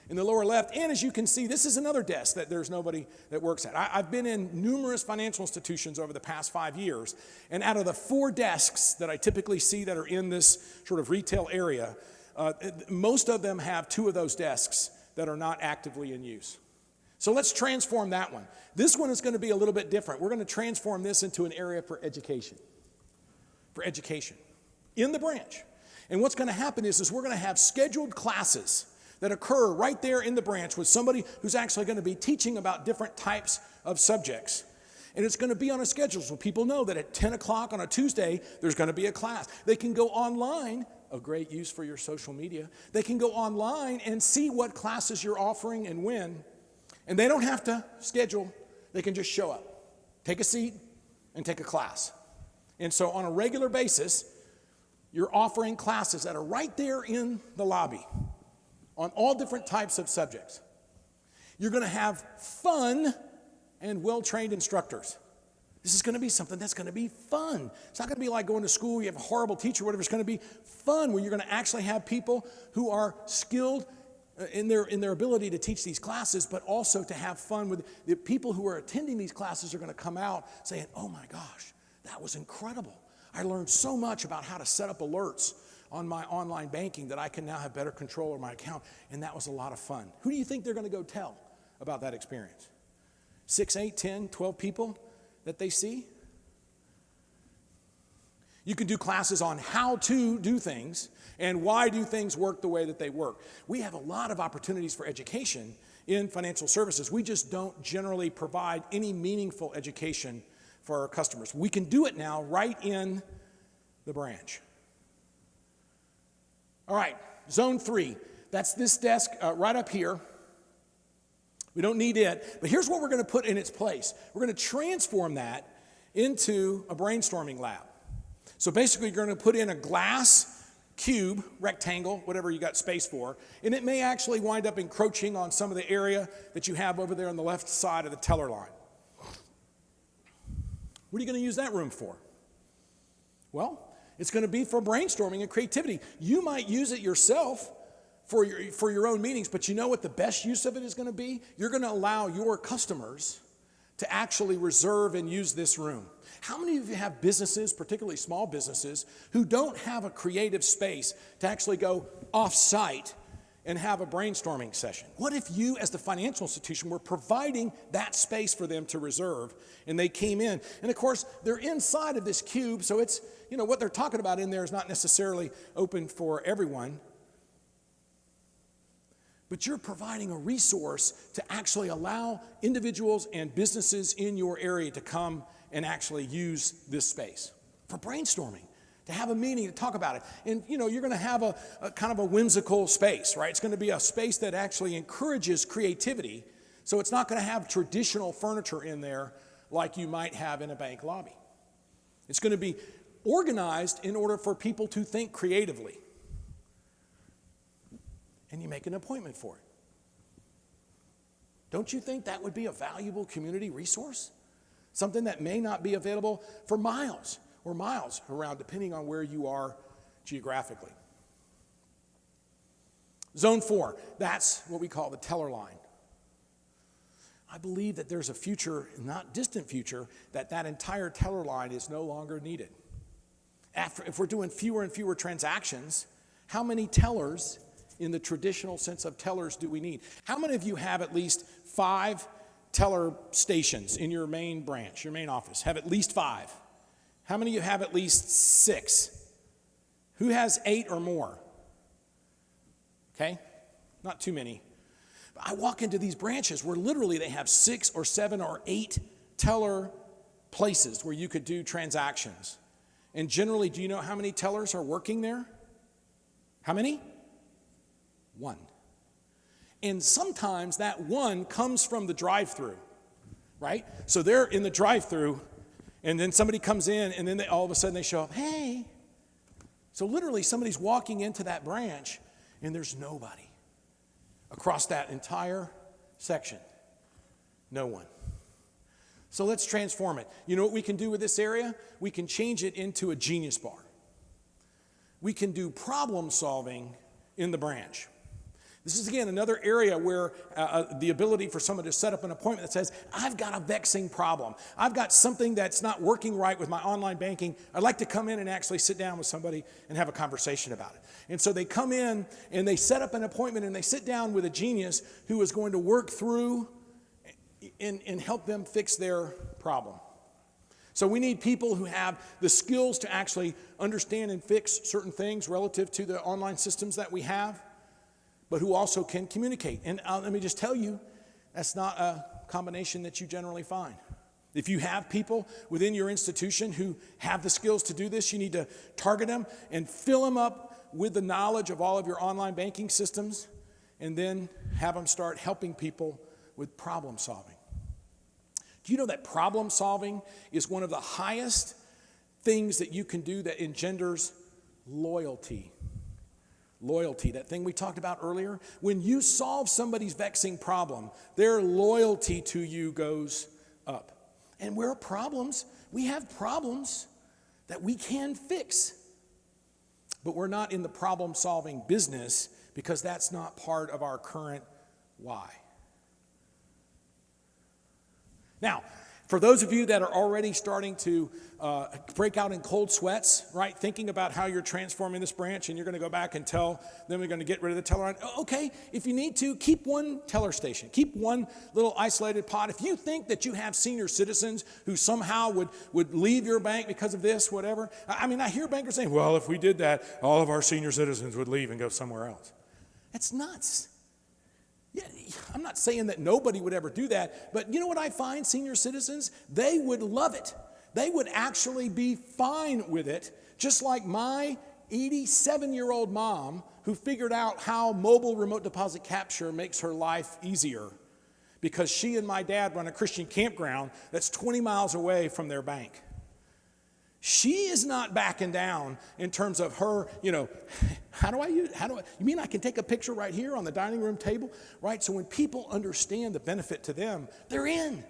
S2: left, and as you can see, this is another desk that there's nobody that works at. I've been in numerous financial institutions over the past 5 years, and out of the 4 desks that I typically see that are in this sort of retail area, most of them have 2 of those desks that are not actively in use. So let's transform that one. This one is going to be a little bit different. We're going to transform this into an area for education. In the branch. And what's going to happen is we're going to have scheduled classes that occur right there in the branch with somebody who's actually going to be teaching about different types of subjects. And it's going to be on a schedule so people know that at 10 o'clock on a Tuesday, there's going to be a class. They can go online, a great use for your social media. They can go online and see what classes you're offering and when. And they don't have to schedule. They can just show up, take a seat, and take a class. And so on a regular basis, you're offering classes that are right there in the lobby on all different types of subjects. You're going to have fun and well-trained instructors. This is going to be something that's going to be fun. It's not going to be like going to school, you have a horrible teacher, whatever. It's going to be fun where you're going to actually have people who are skilled in their ability to teach these classes, but also to have fun with the people who are attending these classes are going to come out saying, oh my gosh, that was incredible. I learned so much about how to set up alerts on my online banking that I can now have better control over my account, and that was a lot of fun. Who do you think they're going to go tell about that experience? 6, 8, 10, 12 people that they see? You can do classes on how to do things and why do things work the way that they work. We have a lot of opportunities for education in financial services. We just don't generally provide any meaningful education for our customers. We can do it now right in the branch. All right, zone 3. That's this desk right up here. We don't need it, but here's what we're going to put in its place. We're going to transform that into a brainstorming lab. So basically, you're going to put in a glass cube, rectangle, whatever you got space for, and it may actually wind up encroaching on some of the area that you have over there on the left side of the teller line. What are you going to use that room for? Well, it's going to be for brainstorming and creativity. You might use it yourself for your own meetings, but you know what the best use of it is going to be? You're going to allow your customers to actually reserve and use this room. How many of you have businesses, particularly small businesses, who don't have a creative space to actually go off-site and have a brainstorming session? What if you, as the financial institution, were providing that space for them to reserve, and they came in? And of course, they're inside of this cube, so it's, what they're talking about in there is not necessarily open for everyone. But you're providing a resource to actually allow individuals and businesses in your area to come and actually use this space for brainstorming, to have a meeting, to talk about it. And, you're going to have a kind of a whimsical space, right? It's going to be a space that actually encourages creativity. So it's not going to have traditional furniture in there like you might have in a bank lobby. It's going to be organized in order for people to think creatively. And you make an appointment for it. Don't you think that would be a valuable community resource? Something that may not be available for miles or miles around, depending on where you are geographically. Zone 4, that's what we call the teller line. I believe that there's a future, not distant future, that entire teller line is no longer needed. If we're doing fewer and fewer transactions, how many tellers in the traditional sense of tellers do we need? How many of you have at least 5 teller stations in your main branch, your main office? Have at least 5. How many of you have at least 6? Who has 8 or more? Okay, not too many. I walk into these branches where literally they have 6 or 7 or 8 teller places where you could do transactions. And generally, do you know how many tellers are working there? How many? 1. And sometimes that 1 comes from the drive-through, right? So they're in the drive-through, and then somebody comes in, and then all of a sudden they show up, hey, So literally somebody's walking into that branch and there's nobody across that entire section. No one. So let's transform it. You know what we can do with this area? We can change it into a genius bar. We can do problem solving in the branch. This is, again, another area where the ability for someone to set up an appointment that says, I've got a vexing problem. I've got something that's not working right with my online banking. I'd like to come in and actually sit down with somebody and have a conversation about it. And so they come in and they set up an appointment and they sit down with a genius who is going to work through and help them fix their problem. So we need people who have the skills to actually understand and fix certain things relative to the online systems that we have, but who also can communicate. And let me just tell you, that's not a combination that you generally find. If you have people within your institution who have the skills to do this, you need to target them and fill them up with the knowledge of all of your online banking systems, and then have them start helping people with problem solving. Do you know that problem solving is one of the highest things that you can do that engenders loyalty? Loyalty, that thing we talked about earlier. When you solve somebody's vexing problem, their loyalty to you goes up. And we have problems that we can fix. But we're not in the problem-solving business because that's not part of our current why. Now, for those of you that are already starting to break out in cold sweats, right, thinking about how you're transforming this branch and you're going to go back and tell them you're going to get rid of the teller. Okay, if you need to, keep one teller station. Keep one little isolated pod. If you think that you have senior citizens who somehow would leave your bank because of this, whatever. I mean, I hear bankers saying, well, if we did that, all of our senior citizens would leave and go somewhere else. That's nuts. Yeah, I'm not saying that nobody would ever do that, but you know what I find, senior citizens? They would love it. They would actually be fine with it, just like my 87-year-old mom who figured out how mobile remote deposit capture makes her life easier because she and my dad run a Christian campground that's 20 miles away from their bank. She is not backing down in terms of her, you mean I can take a picture right here on the dining room table, right? So when people understand the benefit to them, they're in.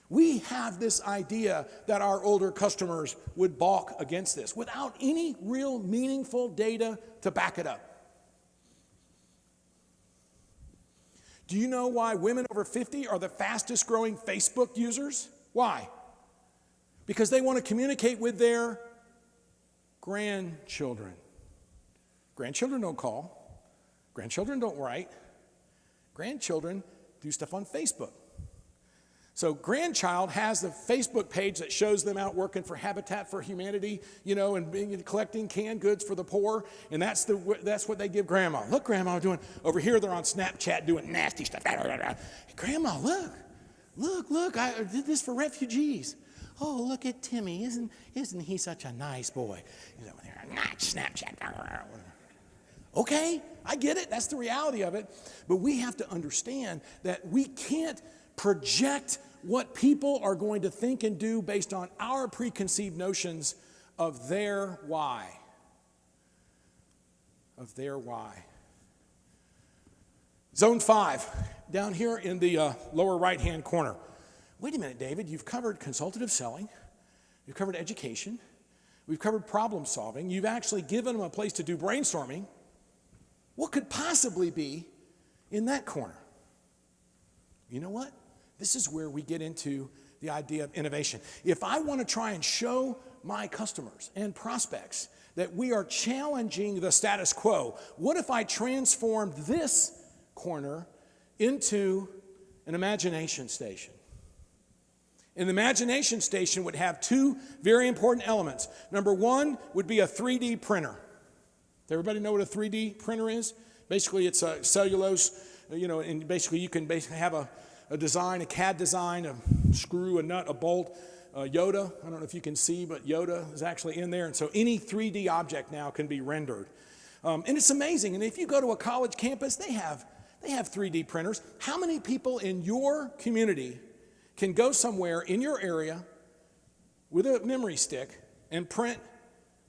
S2: We have this idea that our older customers would balk against this without any real meaningful data to back it up. Do you know why women over 50 are the fastest growing Facebook users? Why? Because they want to communicate with their grandchildren. Grandchildren don't call. Grandchildren don't write. Grandchildren do stuff on Facebook. So grandchild has the Facebook page that shows them out working for Habitat for Humanity, and collecting canned goods for the poor, and that's what they give grandma. Look, grandma doing over here. They're on Snapchat doing nasty stuff. Grandma, look! I did this for refugees. Oh, look at Timmy! Isn't he such a nice boy? He's over there, Snapchat. Okay, I get it. That's the reality of it. But we have to understand that we can't project what people are going to think and do based on our preconceived notions of their why. Of their why. Zone 5, down here in the lower right-hand corner. Wait a minute, David, you've covered consultative selling, you've covered education, we've covered problem solving, you've actually given them a place to do brainstorming. What could possibly be in that corner? You know what? This is where we get into the idea of innovation. If I want to try and show my customers and prospects that we are challenging the status quo, what if I transformed this corner into an imagination station? An imagination station would have two very important elements. Number one would be a 3D printer. Does everybody know what a 3D printer is? Basically, it's a cellulose, and basically you can have a design, a CAD design, a screw, a nut, a bolt, Yoda. I don't know if you can see, but Yoda is actually in there. And so any 3D object now can be rendered. And it's amazing. And if you go to a college campus, they have 3D printers. How many people in your community can go somewhere in your area with a memory stick and print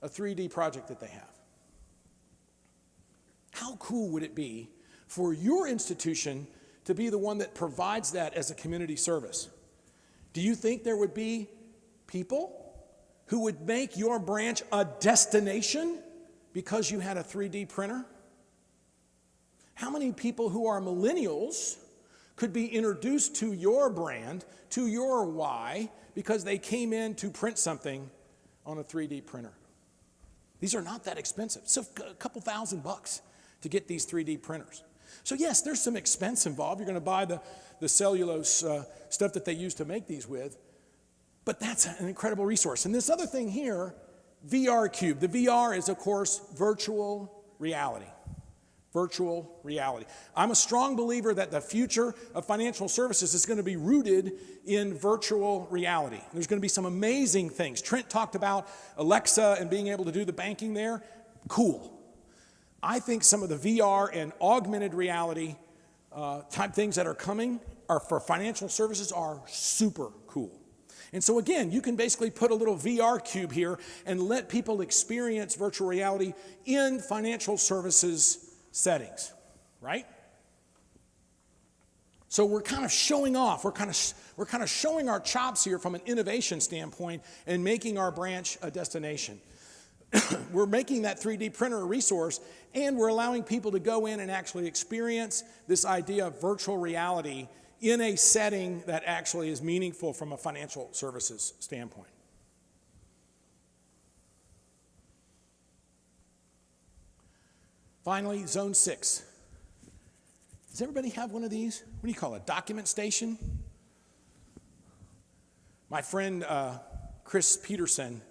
S2: a 3D project that they have. How cool would it be for your institution to be the one that provides that as a community service? Do you think there would be people who would make your branch a destination because you had a 3D printer? How many people who are millennials could be introduced to your brand, to your why, because they came in to print something on a 3D printer? These are not that expensive. So a couple $1,000 to get these 3D printers. So yes, there's some expense involved. You're going to buy the cellulose stuff that they use to make these with. But that's an incredible resource. And this other thing here, VR Cube. The VR is, of course, virtual reality. Virtual reality. I'm a strong believer that the future of financial services is going to be rooted in virtual reality. There's going to be some amazing things. Trent talked about Alexa and being able to do the banking there. Cool. I think some of the VR and augmented reality type things that are coming for financial services are super cool. And so again, you can basically put a little VR cube here and let people experience virtual reality in financial services settings, right? So we're kind of showing off. We're kind of showing our chops here from an innovation standpoint and making our branch a destination. We're making that 3D printer a resource, and we're allowing people to go in and actually experience this idea of virtual reality in a setting that actually is meaningful from a financial services standpoint. Finally, Zone 6. Does everybody have one of these? What do you call it? Document station? My friend Chris Peterson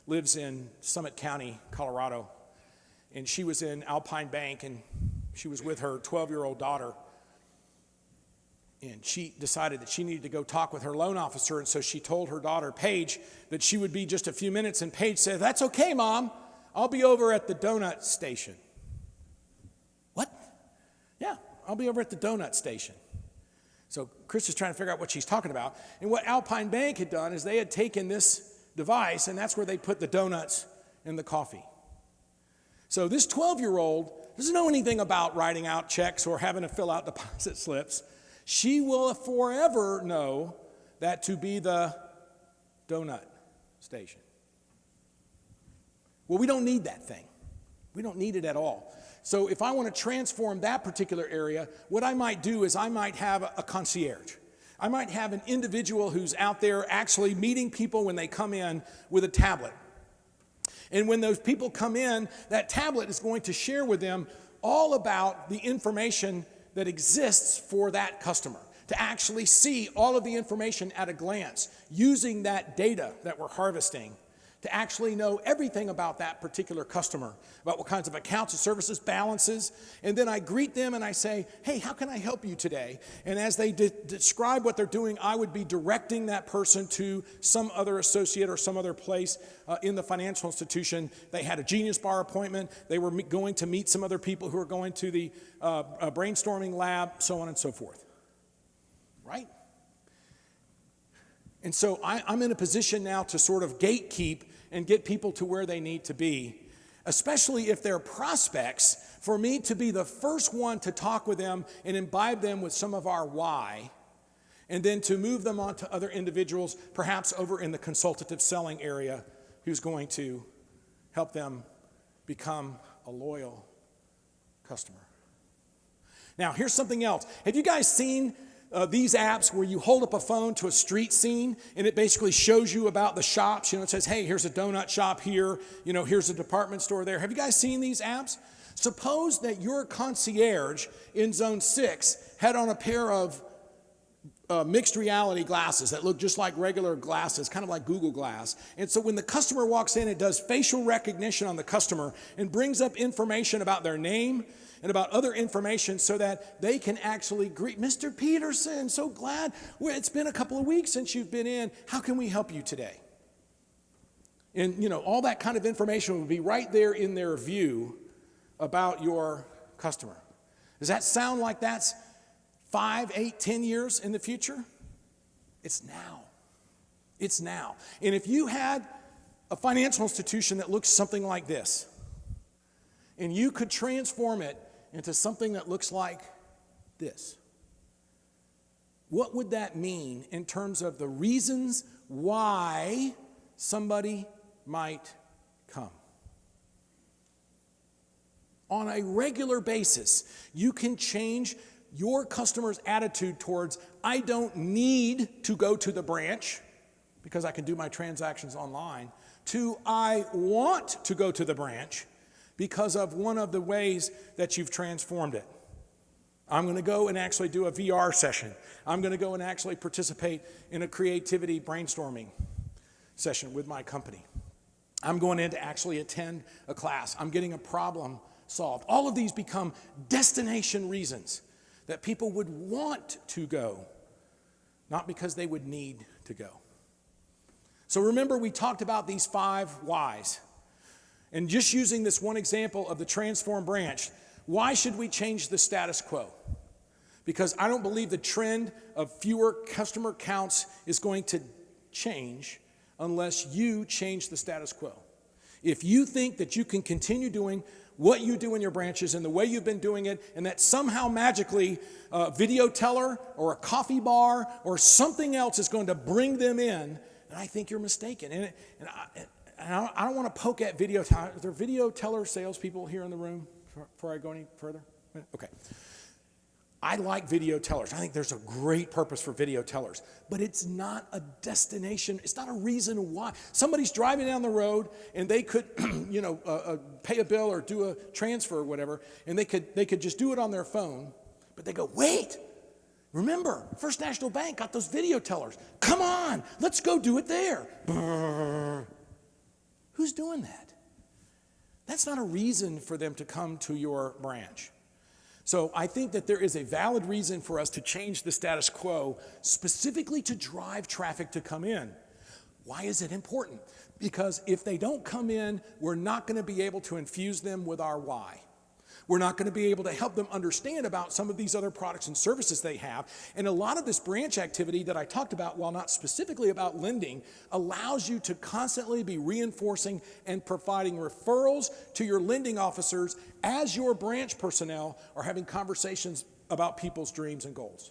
S2: lives in Summit County, Colorado, and she was in Alpine Bank, and she was with her 12-year-old daughter, and she decided that she needed to go talk with her loan officer, and so she told her daughter, Paige, that she would be just a few minutes, and Paige said, "That's okay, Mom. I'll be over at the donut station." What? Yeah, I'll be over at the donut station. So Chris is trying to figure out what she's talking about, and what Alpine Bank had done is they had taken this device, and that's where they put the donuts and the coffee. So this 12-year-old doesn't know anything about writing out checks or having to fill out deposit slips. She will forever know that to be the donut station. Well, we don't need that thing. We don't need it at all. So if I want to transform that particular area, what I might do is I might have a concierge. I might have an individual who's out there actually meeting people when they come in with a tablet. And when those people come in, that tablet is going to share with them all about the information that exists for that customer, to actually see all of the information at a glance, using that data that we're harvesting to actually know everything about that particular customer, about what kinds of accounts and services, balances, and then I greet them and I say, "Hey, how can I help you today?" And as they describe what they're doing, I would be directing that person to some other associate or some other place in the financial institution. They had a Genius Bar appointment, they were going to meet some other people who are going to the Brainstorming lab, so on and so forth, right? And so I'm in a position now to sort of gatekeep and get people to where they need to be, especially if they're prospects, for me to be the first one to talk with them and imbibe them with some of our why, and then to move them on to other individuals, perhaps over in the consultative selling area, who's going to help them become a loyal customer. Now, here's something else. Have you guys seen these apps where you hold up a phone to a street scene and it basically shows you about the shops? It says, "Hey, here's a donut shop here. Here's a department store there." Have you guys seen these apps? Suppose that your concierge in Zone 6 had on a pair of mixed reality glasses that look just like regular glasses, kind of like Google Glass. And so when the customer walks in, it does facial recognition on the customer and brings up information about their name and about other information so that they can actually greet, "Mr. Peterson, so glad. It's been a couple of weeks since you've been in. How can we help you today?" And, all that kind of information would be right there in their view about your customer. Does that sound like that's 5, 8, 10 years in the future? It's now. It's now. And if you had a financial institution that looks something like this, and you could transform it into something that looks like this, what would that mean in terms of the reasons why somebody might come? On a regular basis, you can change your customer's attitude towards, I don't need to go to the branch because I can do my transactions online, to I want to go to the branch because of one of the ways that you've transformed it. I'm going to go and actually do a VR session. I'm going to go and actually participate in a creativity brainstorming session with my company. I'm going in to actually attend a class. I'm getting a problem solved. All of these become destination reasons that people would want to go, not because they would need to go. So remember, we talked about these 5 whys. And just using this one example of the transform branch, why should we change the status quo? Because I don't believe the trend of fewer customer counts is going to change unless you change the status quo. If you think that you can continue doing what you do in your branches and the way you've been doing it, and that somehow magically a video teller or a coffee bar or something else is going to bring them in, then I think you're mistaken. And I don't want to poke at video tellers. Are there video teller salespeople here in the room before I go any further? Okay. I like video tellers. I think there's a great purpose for video tellers, but it's not a destination. It's not a reason why. Somebody's driving down the road and they could, pay a bill or do a transfer or whatever, and they could just do it on their phone, but they go, wait, remember, First National Bank got those video tellers. Come on, let's go do it there. Brrr. Who's doing that? That's not a reason for them to come to your branch. So I think that there is a valid reason for us to change the status quo specifically to drive traffic to come in. Why is it important? Because if they don't come in, we're not going to be able to infuse them with our why. We're not going to be able to help them understand about some of these other products and services they have. And a lot of this branch activity that I talked about, while not specifically about lending, allows you to constantly be reinforcing and providing referrals to your lending officers as your branch personnel are having conversations about people's dreams and goals.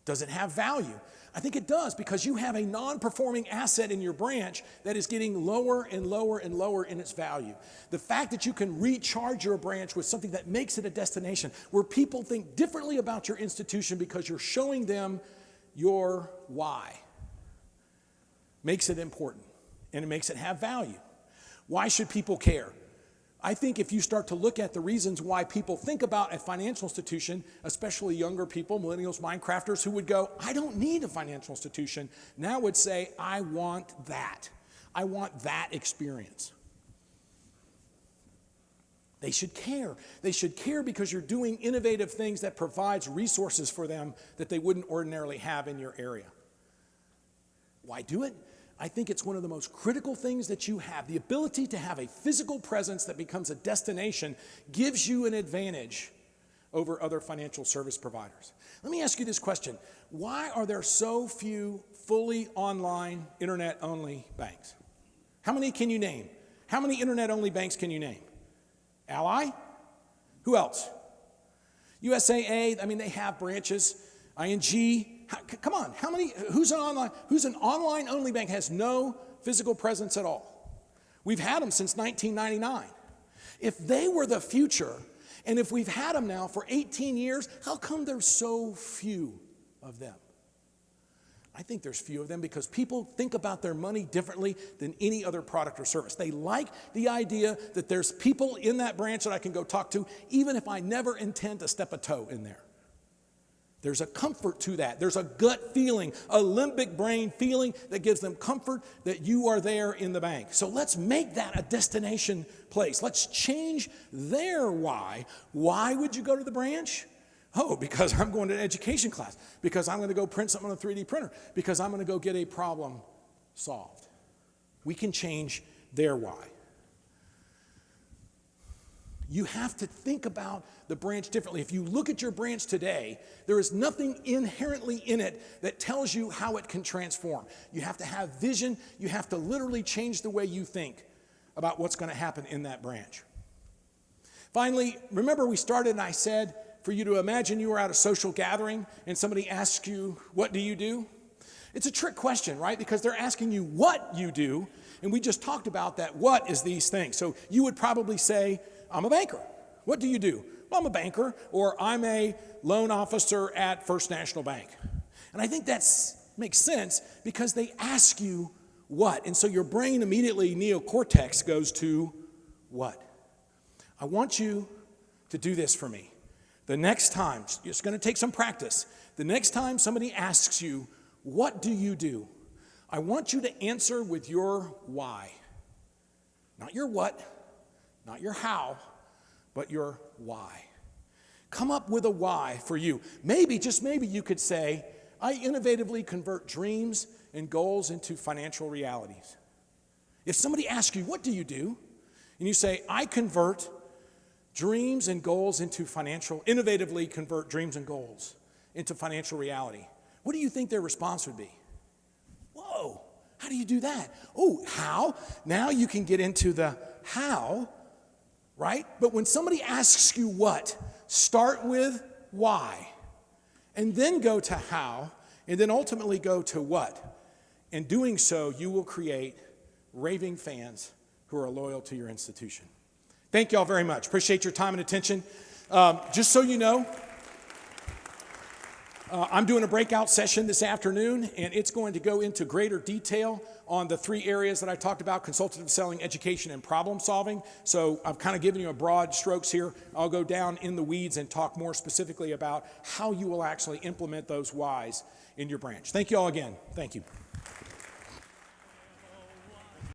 S2: Does it have value? I think it does, because you have a non-performing asset in your branch that is getting lower and lower and lower in its value. The fact that you can recharge your branch with something that makes it a destination where people think differently about your institution because you're showing them your why makes it important, and it makes it have value. Why should people care? I think if you start to look at the reasons why people think about a financial institution, especially younger people, millennials, Minecrafters, who would go, I don't need a financial institution, now would say, I want that. I want that experience. They should care. They should care because you're doing innovative things that provides resources for them that they wouldn't ordinarily have in your area. Why do it? I think it's one of the most critical things that you have. The ability to have a physical presence that becomes a destination gives you an advantage over other financial service providers. Let me ask you this question. Why are there so few fully online, internet-only banks? How many can you name? How many internet-only banks can you name? Ally? Who else? USAA, they have branches. ING. Come on, who's an online only bank has no physical presence at all? We've had them since 1999. If they were the future, and if we've had them now for 18 years, how come there's so few of them? I think there's few of them because people think about their money differently than any other product or service. They like the idea that there's people in that branch that I can go talk to, even if I never intend to step a toe in there. There's a comfort to that. There's a gut feeling, a limbic brain feeling that gives them comfort that you are there in the bank. So let's make that a destination place. Let's change their why. Why would you go to the branch? Oh, because I'm going to an education class. Because I'm going to go print something on a 3D printer. Because I'm going to go get a problem solved. We can change their why. You have to think about the branch differently. If you look at your branch today, there is nothing inherently in it that tells you how it can transform. You have to have vision. You have to literally change the way you think about what's going to happen in that branch. Finally, remember we started and I said for you to imagine you were at a social gathering and somebody asks you, what do you do? It's a trick question, right? Because they're asking you what you do, and we just talked about that what is these things. So you would probably say, I'm a banker. What do you do? Well, I'm a banker, or I'm a loan officer at First National Bank. And I think that makes sense because they ask you what. And so your brain immediately, neocortex, goes to what? I want you to do this for me. The next time, it's going to take some practice. The next time somebody asks you, what do you do? I want you to answer with your why. Not your what, not your how, but your why. Come up with a why for you. Maybe, just maybe, you could say, I innovatively convert dreams and goals into financial realities. If somebody asks you, what do you do? And you say, I convert dreams and goals into innovatively convert dreams and goals into financial reality. What do you think their response would be? Whoa, how do you do that? Oh, how? Now you can get into the how, right? But when somebody asks you what, start with why, and then go to how, and then ultimately go to what. In doing so, you will create raving fans who are loyal to your institution. Thank you all very much. Appreciate your time and attention. Just so you know, I'm doing a breakout session this afternoon, and it's going to go into greater detail on the 3 areas that I talked about: consultative selling, education, and problem solving. So I've kind of given you a broad strokes here. I'll go down in the weeds and talk more specifically about how you will actually implement those whys in your branch. Thank you all again. Thank you.